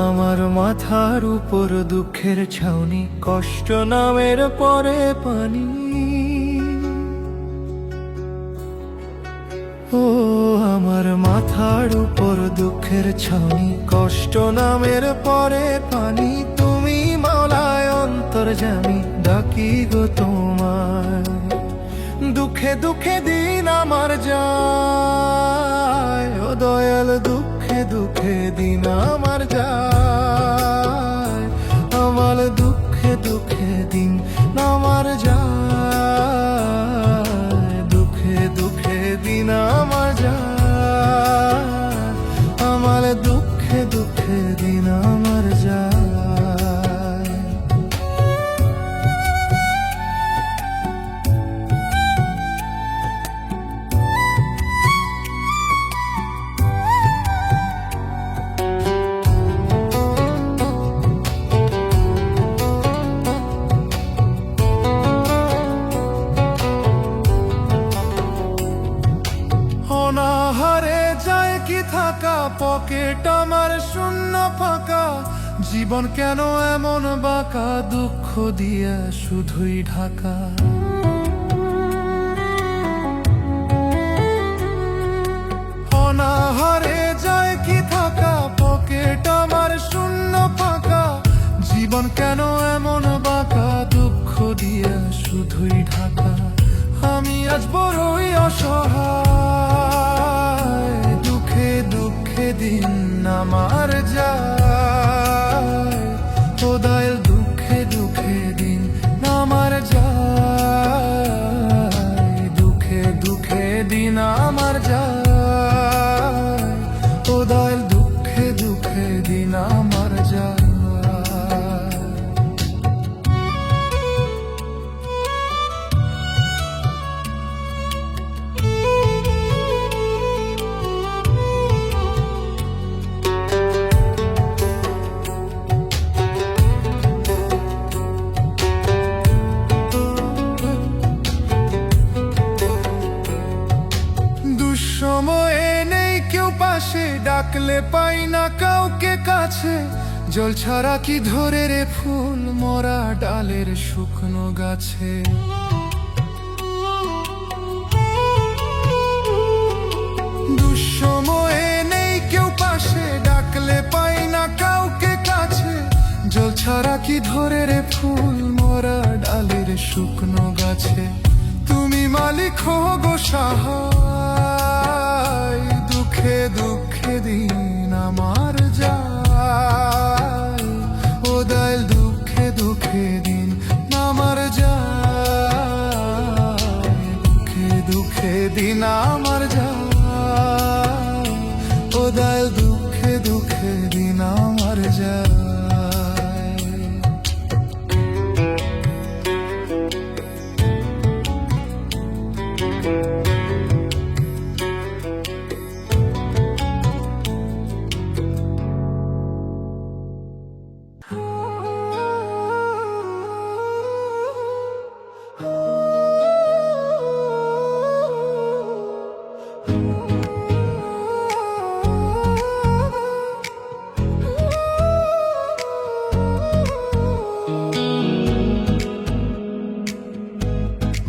S1: আমার মাথার উপর দুঃখের ছাউনি, কষ্ট নামের পরে পানি। ও আমার মাথার উপর দুঃখের ছাউনি, কষ্ট নামের পরে পানি। তুমি মাওলায় অন্তর্যামী, ডাকি গো তোমায়। দুঃখে দুঃখে দিন আমার যায়, ও দয়াল দুঃখে দুঃখে দিন আমার যায়। আমার দুঃখে দুঃখে দিন আমার পকেট আমার শূন্য ফাঁকা, জীবন কেন এমন বাঁকা, দুঃখ দিয়ে শুধুই ঢাকা। অনাহারে যায় কি থাকা, পকেট আমার শূন্য ফাঁকা, জীবন কেন এমন বাঁকা, দুঃখ দিয়ে শুধুই ঢাকা। আমি আজ বড়ই অসহায়, দুঃখে দুঃখে দিন আমার যায়, ও দয়াল দুঃখে দুঃখে দিন আমার যায়, দুঃখে দুঃখে দিন আমার যায়, ও দয়াল দুঃখে দুঃখে দিন আমার যায়। সময়ে নেই কেউ পাশে, ডাকলে পাই না কাউকে কাছে, জল ছাড়া কি ধরে রে ফুল মরা ডালের শুকনো গাছে। দুঃসময়ে নেই কেউ পাশে, ডাকলে পাই না কাউকে কাছে, জল ছাড়া কি ধরে রে ফুল মরা ডালের শুকনো গাছে। তুমি মালিক হো গো সহায়, দুঃখে দুঃখে দিন আমার যায়, ও দয়াল দুঃখে দুঃখে দিন আমার যায়, দুঃখে দুঃখে দিন আমার যায়, ও দয়াল দুঃখে দুঃখে দিন আমার যায়।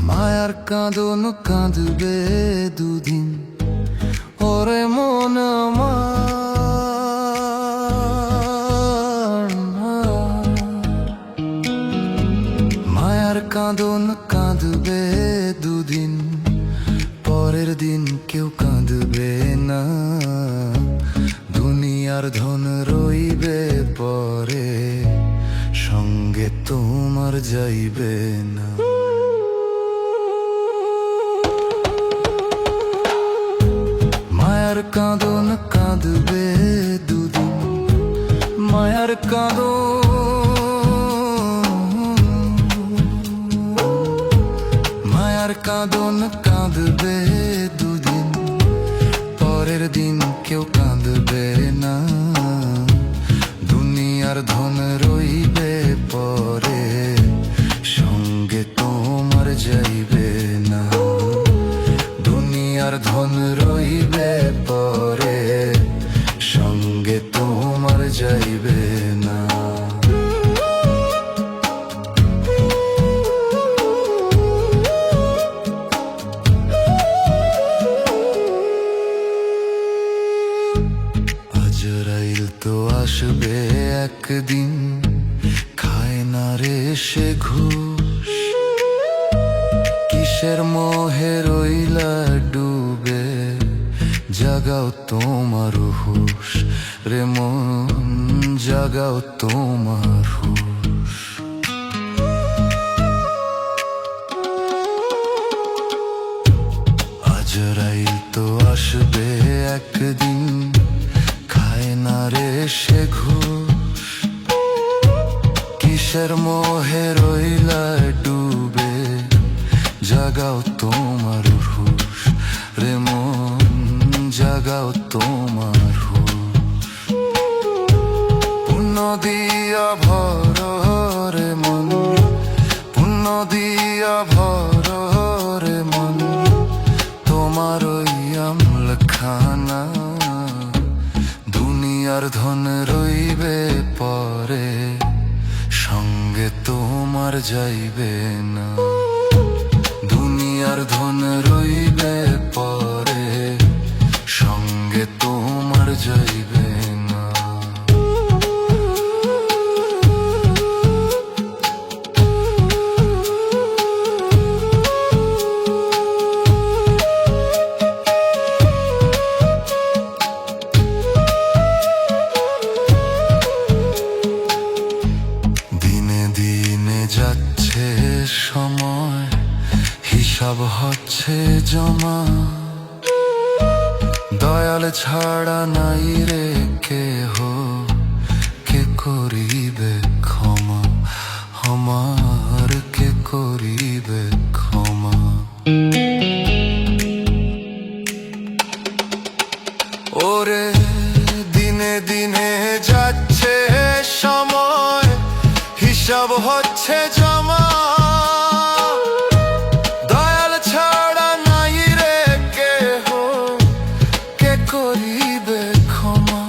S1: মায়ার কাঁদন কাঁদবে দুদিন, ওরে মন আমার। মায়ার কাঁদন কাঁদবে দুদিন, পরের দিন কেউ কাঁদবে না, দুনিয়ার ধন রইবে পরে, সঙ্গে তোমার যাইবে না। মায়ার কাঁদন কাঁদবে দুদিন, মায়ার মায়ার কাঁদন কাঁদবে দুদিন, পরের দিন কেউ কাঁদবে না, দুনিয়ার ধন রইবে পরে, সঙ্গে তোমার যাইবে না। দুনিয়ার ধন রইবে পরে, সঙ্গে তোমার যাইবে না। আজরাইল তো আসবে একদিন, খায় না রে সে ঘুষ, কিসের মোহে রইলা ডুবে, জাগাও তোমার হুশ রে মন, জাগাও তোমার হুশ। আজরাইল তো আসবে একদিন, খায় না রে সে ঘুষ, কিসের মোহে রইলা ডুবে, জাগাও তোমার হুশ রে মন, জাগাও তোমার হুশ। পুণ্য দিয়া ভর রে মন, পুণ্য দিয়া ভর রে মন, তোমার ওই আমলখানা, তোমার যাইবে না। দুনিয়ার ধন রইবে পরে, সঙ্গে তোমার যাইবে না। দিনে দিনে যাচ্ছে সময়, হিসাব হচ্ছে জমা। দয়াল ছাড়া নাই রে কেহ, কে করিবে ক্ষমা? আমার কে করিবে ক্ষমা? ওরে দিনে দিনে যাচ্ছে সময়, হিসাব হচ্ছে জমা। দয়াল ছাড়া নাই রে কেহ, কে করিবে ক্ষমা?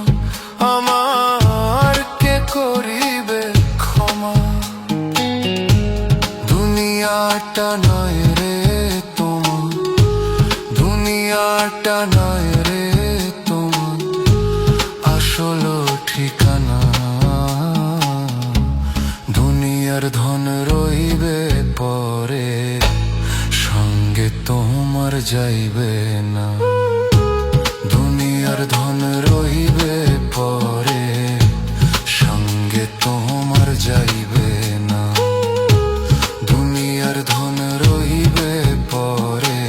S1: আমার কে করিবে ক্ষমা? দুনিয়াটা নয় রে তোমার, দুনিয়াটা নয় রে তোমার আসল ঠিকানা। দুনিয়ার ধন রইবে পরে, সঙ্গে তোমার যাইবে না। দুনিয়ার ধন রইবে পরে, সঙ্গে তোমার যাইবে না। দুনিয়ার ধন রইবে পরে,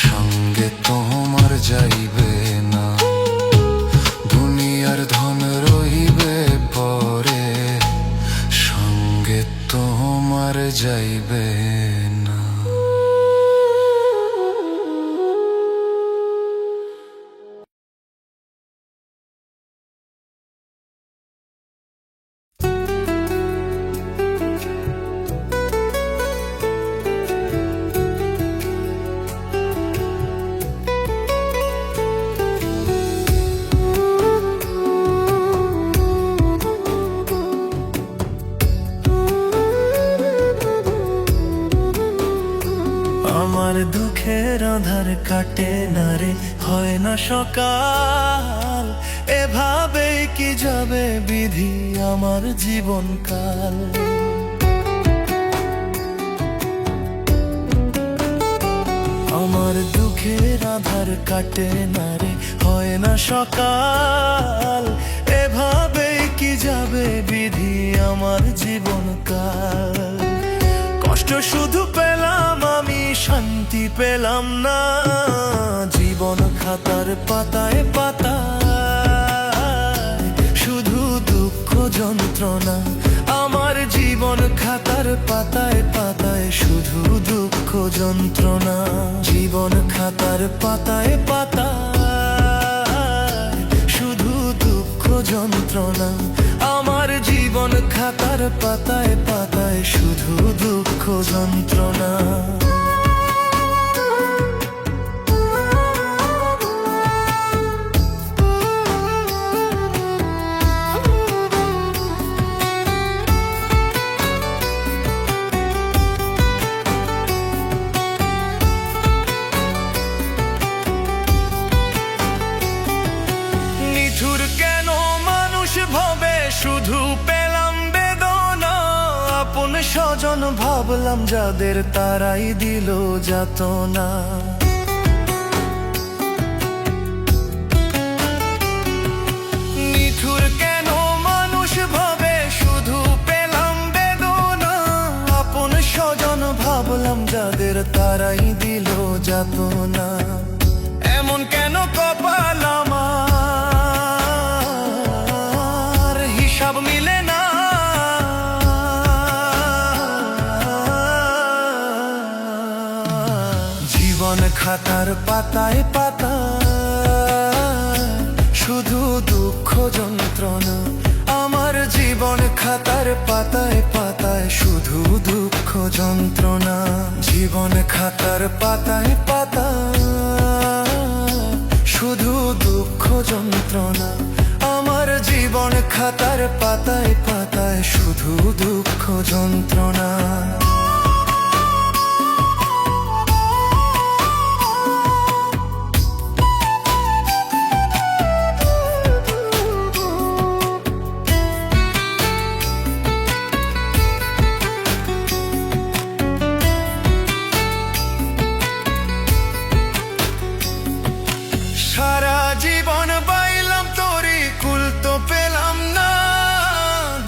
S1: সঙ্গে তোমার যাইবে না। দুনিয়ার ধন রইবে পরে, সঙ্গে তোমার যাইবে না।
S2: আমার দুঃখের আধার কাটে না রে, হয় না সকাল। এভাবেই কি যাবে বিধি আমার জীবনকাল। আমার দুঃখের আধার কাটে না রে, হয় না সকাল। এভাবেই কি যাবে বিধি আমার জীবনকাল। কষ্ট শুধু পেলাম আমি, শান্তি পেলাম না। জীবন খাতার পাতায় পাতায় শুধু দুঃখ যন্ত্রণা। আমার জীবন খাতার পাতায় পাতায় শুধু দুঃখ যন্ত্রণা। জীবন খাতার পাতায় পাতায় শুধু দুঃখ যন্ত্রণা। আমার জীবন খাতার পাতায় পাতায় শুধু দুঃখ যন্ত্রণা। নিঠুর কেন মানুষ ভবে, শুধু পেলাম বেদনা। আপন স্বজন ভাবলাম যাদের, তারাই দিল যাতনা। নিঠুর কেন মানুষ ভাবে, শুধু পেলাম বেদনা। আপন স্বজন ভাবলাম যাদের, তারাই দিল যাতনা। এমন কেন কপাল আমার, হিসাব মিলে না। জীবন খাতার পাতায় পাতায় শুধু দুঃখ যন্ত্রণা। আমার জীবন খাতার পাতায় পাতায় শুধু দুঃখ যন্ত্রণা। জীবন খাতার পাতায় পাতায় শুধু দুঃখ যন্ত্রণা। আমার জীবন খাতার পাতায় পাতায় শুধু দুঃখ যন্ত্রণা। সারা জীবন বাইলাম তোরি কুল তো পেলাম না,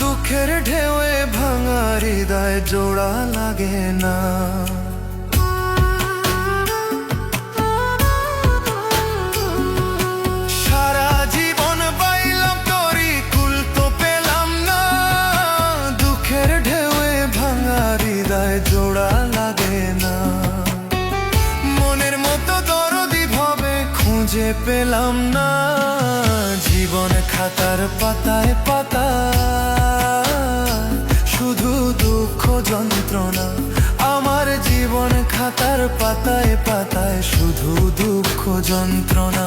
S2: দুঃখের ঢেউয়ে ভাঙা হৃদয় জোড়া লাগে না। সারা জীবন বাইলাম তোরি কুল তো পেলাম না, দুঃখের ঢেউয়ে ভাঙা হৃদয় জোড়া লাগে না। মনের মতো দরদি ভাবে খুঁজে পেলাম না, জীবন খাতার পাতায় পাতায় শুধু দুঃখ যন্ত্রণা। আমার জীবন খাতার পাতায় পাতায় শুধু দুঃখ যন্ত্রণা।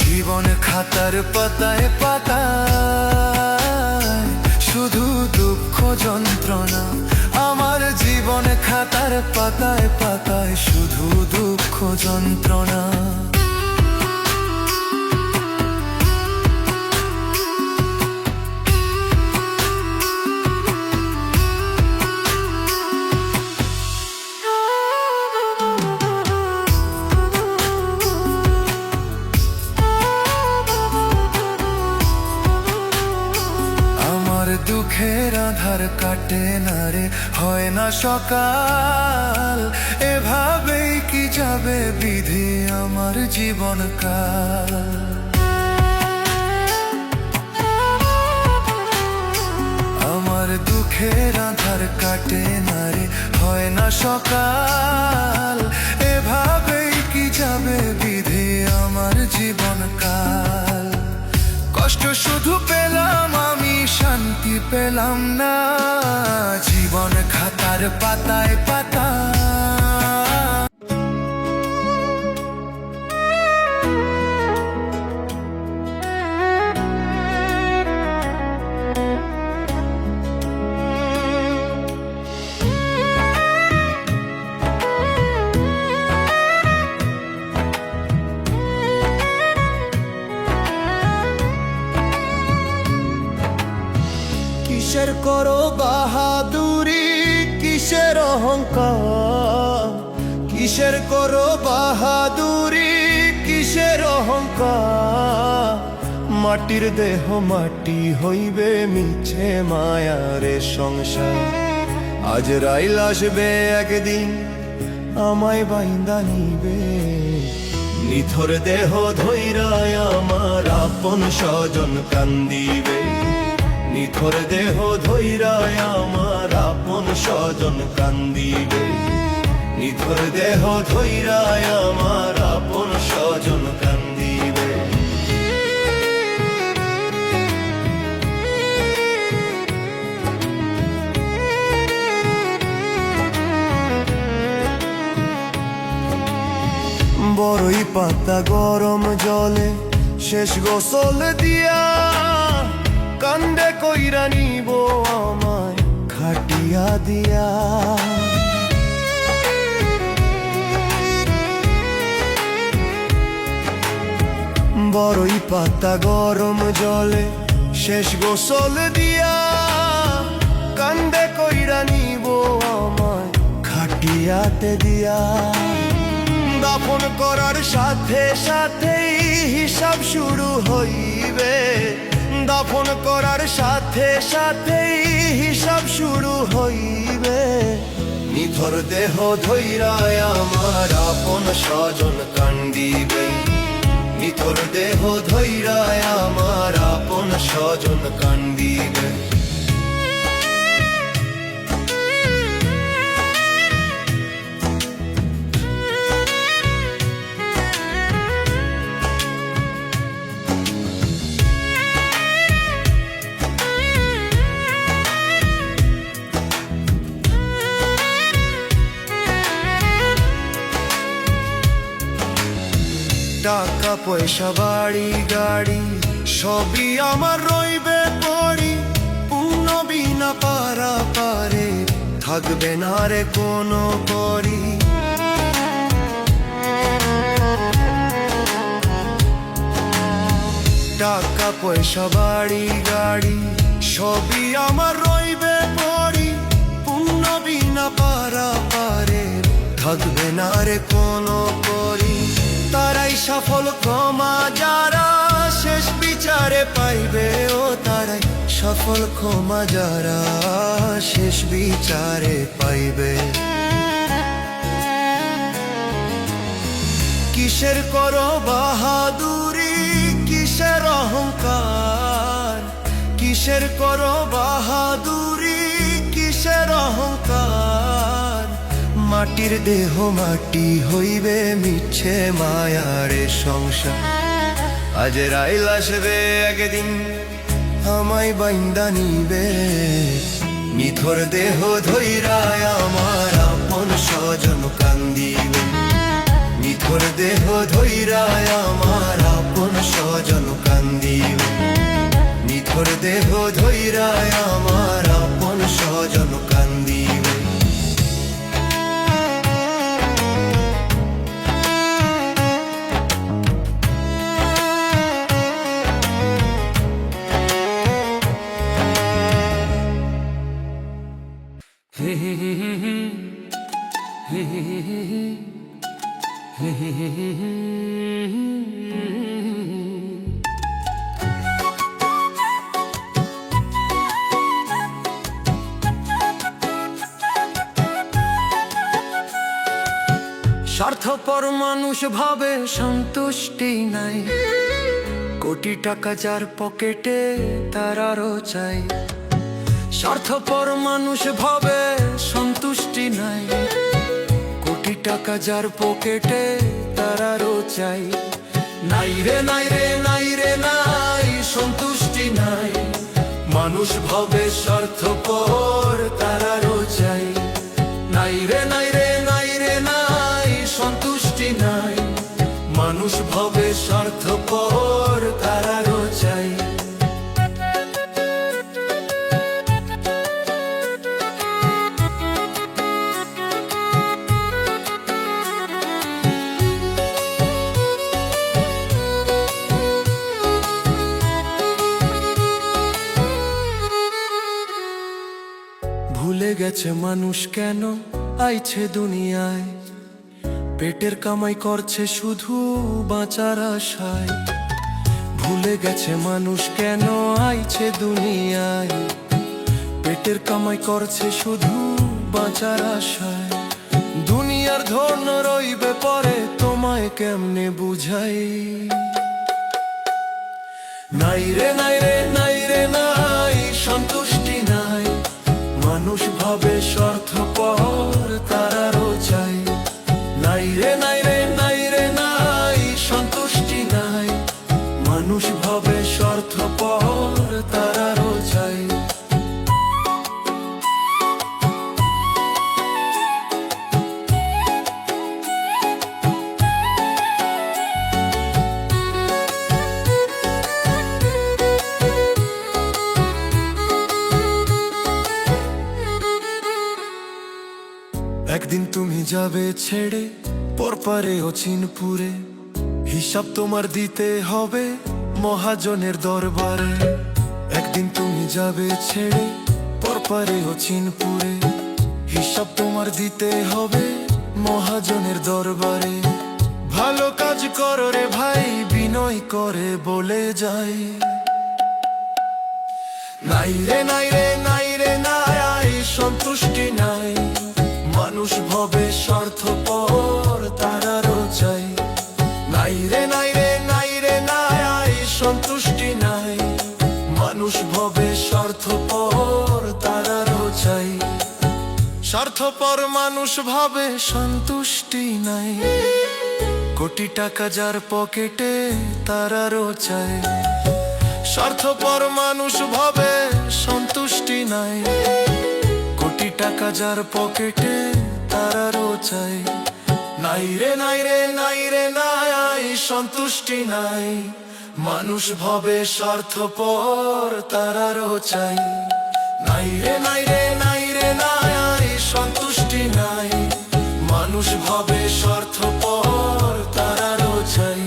S2: জীবন খাতার পাতায় পাতায় শুধু দুঃখ যন্ত্রণা। আমার জীবন খাতার পাতায় পাতায় শুধু দুঃখ যন্ত্রণা। দুঃখের আধার কাটে না রে, হয় না সকাল, এভাবেই কি যাবে বিধি আমার জীবনকাল। আমার দুঃখের আধার কাটে না রে, হয় না সকাল, এভাবেই কি যাবে বিধি আমার জীবনকাল। কষ্ট শুধু পেলাম আমি, শান্তি পেলাম না, জীবন খাতার পাতায় পাতায়। কিসের করো বাহাদুরি, কিসের অহংকার, কিসের করো বাহাদুরি, কিসের অহংকার। মাটির দেহ মাটি হইবে, মিছে মায়ারে সংসার। আজ রাইল আসবে একদিন, আমায় বাইন্দা নিবে, নিথর দেহ ধৈরায় আমার আপন স্বজন কান্দিবে। নিথর দেহ ধৈরায় আমার আপন স্বজন কান্দিবে, নিথর দেহ ধৈরায় আমার আপন স্বজন কান্দিবে। বড়ই পাতা গরম জলে শেষ গোসল দিয়া, কান্দে কইরা নিব আমায় খাটিয়া দিয়া। বড়ই পাতা গরম জলে শেষ গোসল দিয়া, কান্দে কইরা নিব আমায় খাটিয়াতে দিয়া। দাফন করার সাথে সাথেই হিসাব শুরু হইবে, দাফন করার সাথে সাথেই হিসাব শুরু হইবে। নিথর দেহ ধৈরায় আমার আপন স্বজন কান্দিবে, নিথর দেহ ধৈরায় আমার আপন স্বজন কান্দিবে। টাকা পয়সা বাড়ি গাড়ি সবই আমার রইবে, বিনা পারা পারে থাকবে না রে কোনো করি। টাকা পয়সা বাড়ি গাড়ি সবই আমার রইবে পড়ি, পুণ্য বিনা পারা পারে থাকবে না রে কোনো করি। তারাই সফল ক্ষমা যারা শেষ বিচারে পাইবে, ও তারাই সফল ক্ষমা যারা শেষ বিচারে পাইবে। কিসের করো বাহাদুরি, কিসের অহংকার, কিসের করো বাহাদুরি, কিসের অহংকার। মাটির দেহ মাটি হইবে মিছে মায়ারে সংসার। আজ রাইল আসবে একদিন আমায় বাইন্দা নিবে, নিথর দেহ ধৈরায় আমার আপন স্বজন কান্দিবে। নিথর দেহ ধৈরায় আমার আপন স্বজন কান্দিবে। নিথর দেহ ধৈরায় আমার আপন স্বজন কান্দিবে। স্বার্থপর মানুষ ভাবে সন্তুষ্টি নাই, কোটি টাকা যার পকেটে তার আরো চাই। স্বার্থপর মানুষ ভাবে সন্তুষ্টি নাই, কোটি টাকা যার পকেটে তার আরো চাই। নাই রে নাই রে নাই রে নাই সন্তুষ্টি নাই, মানুষ ভাবে স্বার্থপর তার আরো চাই। নাই রে নাই রে নাই রে নাই সন্তুষ্টি নাই, মানুষ ভাবে স্বার্থপর তার আরো চাই। ভুলে গেছে মানুষ কেন আইছে দুনিয়ায়, পেটের কামাই করছে শুধু বাঁচার আশায়। ভুলে গেছে মানুষ কেন আইছে দুনিয়ায়, পেটের কামাই করছে শুধু বাঁচার আশায়। দুনিয়ার ধন রইবে পরে তোমায় কেমনে বুঝাই। নাই রে নাই রে নাই রে নাই সন্তুষ্টি নাই, মানুষ ভাবে স্বার্থপর তার আরো চাই। নাই রে নাই রে নাই রে নাই সন্তুষ্টি নাই, মানুষ ভাবে স্বার্থপর তার আরো চাই। একদিন তুমি যাবে ছেড়ে পরপারে অচিনপুরে, হিসাব তোমার দিতে হবে মহাজনের দরবারে। একদিন তুমি যাবে ছেড়ে পরপারে অচিনপুরে, হিসাব তোমার দিতে হবে মহাজনের দরবারে। ভালো কাজ করো রে ভাই বিনয় করে বলে যাই। নাই রে নাই রে নাই রে নাই সন্তুষ্টি নাই, মানুষ ভবে স্বার্থপর তার আরো চাই। নাই রে নাই রে নাই রে নাই সন্তুষ্টি নাই, মানুষ ভবে স্বার্থপর তার আরো চাই। স্বার্থপর মানুষ ভাবে সন্তুষ্টি নাই, কোটি টাকা যার পকেটে তার আরো চাই। স্বার্থপর মানুষ ভাবে সন্তুষ্টি নাই, কোটি টাকা যার পকেটে তার আরো চাই। নাই রে নাই রে নাই রে নাই সন্তুষ্টি নাই, মানুষ ভবে স্বার্থপর তার আরো চাই। নাই রে নাই রে নাই রে নাই সন্তুষ্টি নাই, মানুষ ভাবে স্বার্থপর তারারও চাই।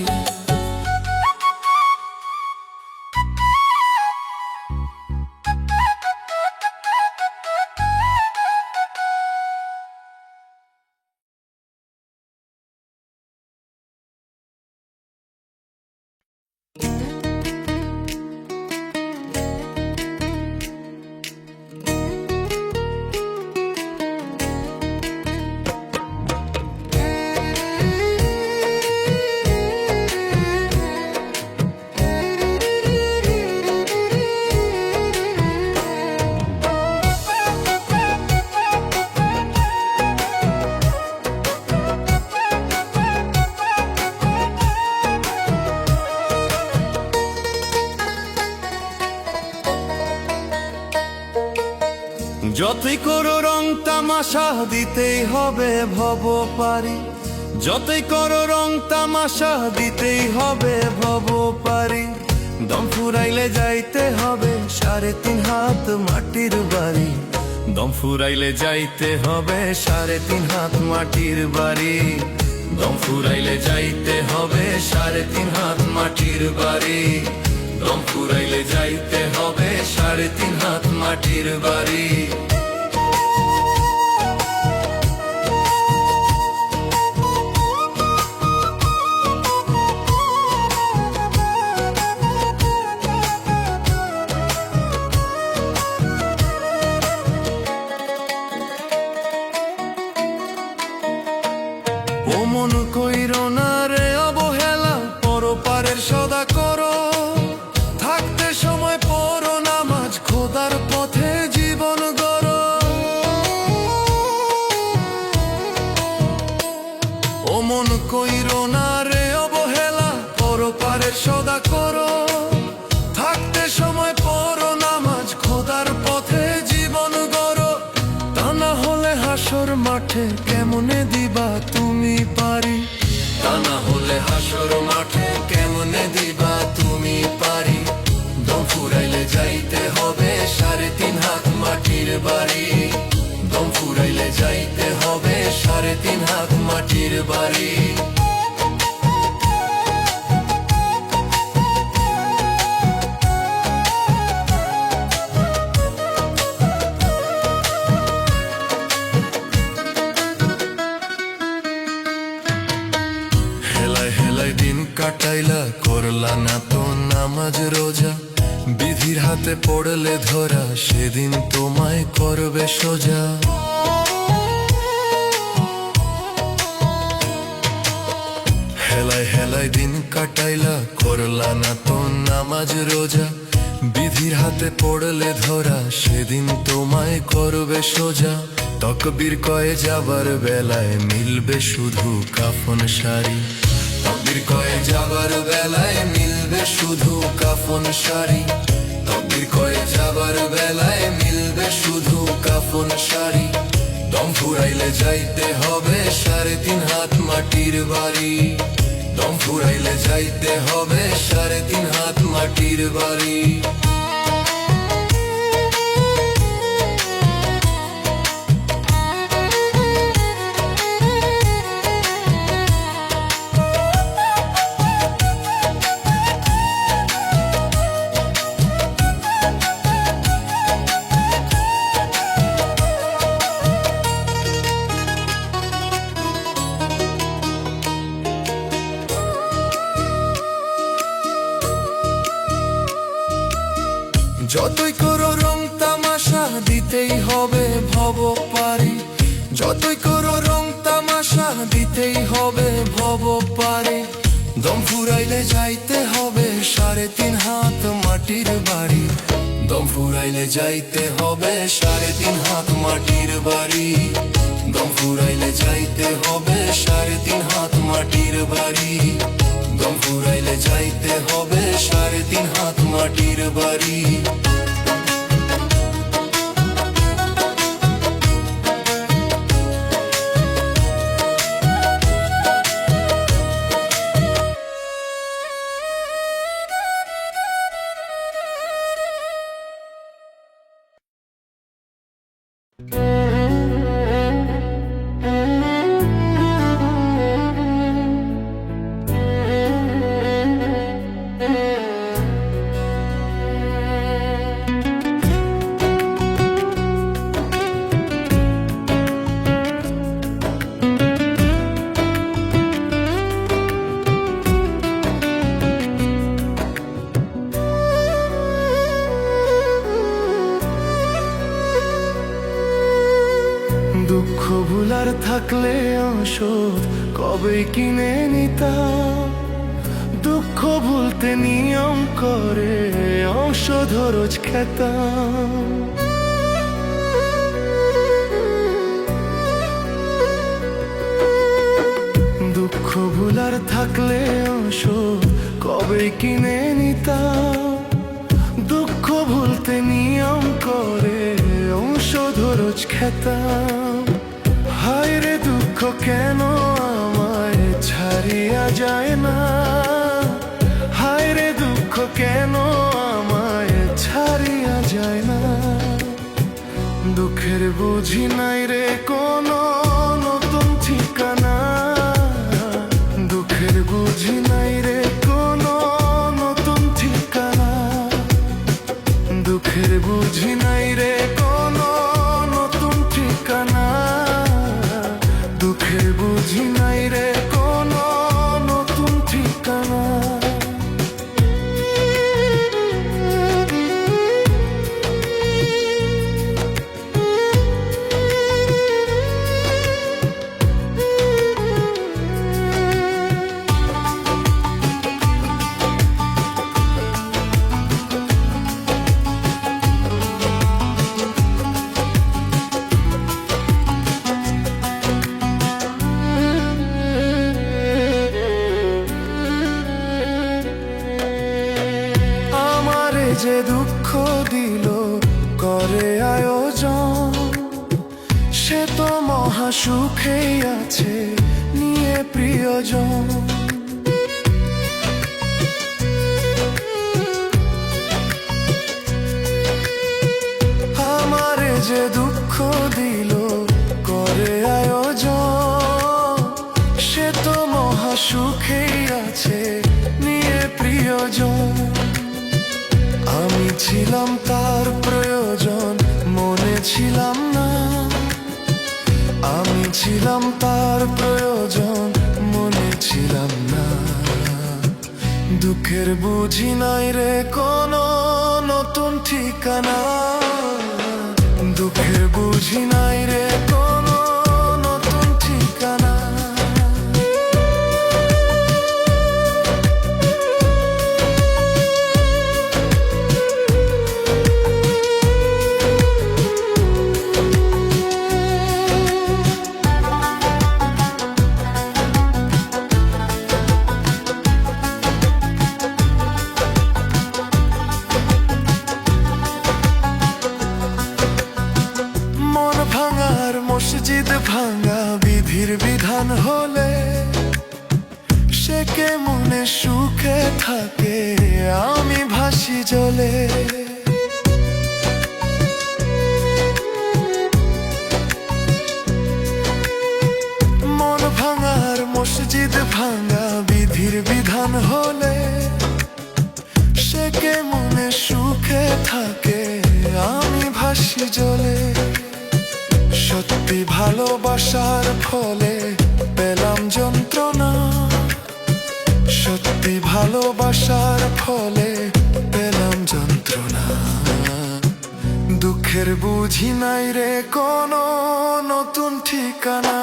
S1: যতই করো রং তামাশা দিতেই হবে ভব পারি, যতই করো রং তামাশা দিতেই হবে ভব পারি। দম ফুরাইলে যাইতে হবে 3.5 হাত মাটির বাড়ি, দম ফুরাইলে যাইতে হবে 3.5 হাত মাটির বাড়ি, দম ফুরাইলে যাইতে হবে 3.5 হাত মাটির বাড়ি, দম ফুরাইলে যাইতে হবে 3.5 হাত মাটির বাড়ি। ও মন কইরো না রে অবহেলা, পরপারের সদা করো, থাকতে সময় পড়ো নামাজ, খোদার পথে জীবন গড়ো। ও মন কইরো না রে অবহেলা, পরপারের সদা করো, থাকতে সময় পড়ো নামাজ, খোদার পথে জীবন গড়ো। তা না হলে হাসর মাঠে কেমনে দিবা তুমি পারি, তা না হলে হাসর মাঠে কেমনে দিবা তুমি পারি। দম ফুরাইলে যাইতে হবে 3.5 হাত মাটির বাড়ি, দম ফুরাইলে যাইতে হবে 3.5 হাত মাটির বাড়ি। হেলায় হেলায় দিন কাটাইলা, করলা না তো নামাজ রোজা, বিধির হাতে পড়লে ধরা, সেদিন তোমায় করবে সোজা। হেলায় হেলায় দিন কাটাইলা, করলা না তো নামাজ রোজা, বিধির হাতে পড়লে ধরা, সেদিন তোমায় করবে সোজা। তকবীর কয়ে যাবার বেলায় মিলবে শুধু কাফন শাড়ি, তকবীর কয়ে যাবার বেলায় মিলবে শুধু কাফন শাড়ি, তকবীর কয়ে যাবার বেলায় মিলবে শুধু কাফন শাড়ি। দম ফুরাইলে যাইতে হবে 3.5 হাত মাটির বাড়ি, দম ফুরাইলে যাইতে হবে 3.5 হাত মাটির বাড়ি। যতই করো রং তামাশা দিতেই হবে ভব পারি, যতই করো রং তামাশা দিতেই হবে ভব পারি। দম ফুরাইলে যাইতে হবে 3.5 হাত মাটির বাড়ি, দম ফুরাইলে যাইতে হবে 3.5 হাত মাটির বাড়ি, দম ফুরাইলে যাইতে হবে 3.5 হাত মাটির বাড়ি, দম ফুরাইলে যাইতে হবে 3.5 হাত মাটির বাড়ি। থাকলে ওষুধ কবে কিনে নিতাম, দুঃখ ভুলতে নিয়ম করে ঔষধ রোজ খেতাম। দুঃখ ভুলার থাকলে ওষুধ কবে কিনে নিতাম, দুঃখ ভুলতে নিয়ম করে ঔষধ রোজ খেতাম। হায় রে দুঃখ কেন আমায় ছাড়িয়া যায় না, হায় রে দুঃখ কেন আমায় ছাড়িয়া যায় না। দুঃখের বুঝি নাই রে কোনো নতুন ঠিকানা, দুঃখের বুঝি নাই রে কোনো নতুন ঠিকানা, দুঃখের বুঝি নাই রে কোনো নতুন ঠিকানা, দুঃখের বুঝি নাই রে কোনো নতুন ঠিকানা। যে দুঃখ দিল করে আয়োজন, সে তো মহা সুখেই আছে নিয়ে প্রিয়জন। আমারে যে দুঃখ দিল করে আয়োজন, সে তো মহা সুখেই আছে নিয়ে প্রিয়জন। আমি ছিলাম তার প্রয়োজন মনে ছিলাম না, আমি ছিলাম তার প্রয়োজন মনে ছিলাম না। দুঃখের বুঝি নাই রে কোনো নতুন ঠিকানা, দুঃখের বুঝি নাই রে কোনো নতুন ঠিকানা। মসজিদ ভাঙা বিধির বিধান হলে সে কে মনে সুখে থাকে, আমি ভাসি জলে। মন ভাঙার মসজিদ ভাঙা বিধির বিধান হলে সে কে মনে সুখে থাকে, আমি ভাসি জলে। সত্যি ভালোবাসার ফলে পেলাম যন্ত্রণা, সত্যি ভালোবাসার ফলে পেলাম যন্ত্রণা। দুঃখের বুঝি নাই রে কোনো নতুন ঠিকানা।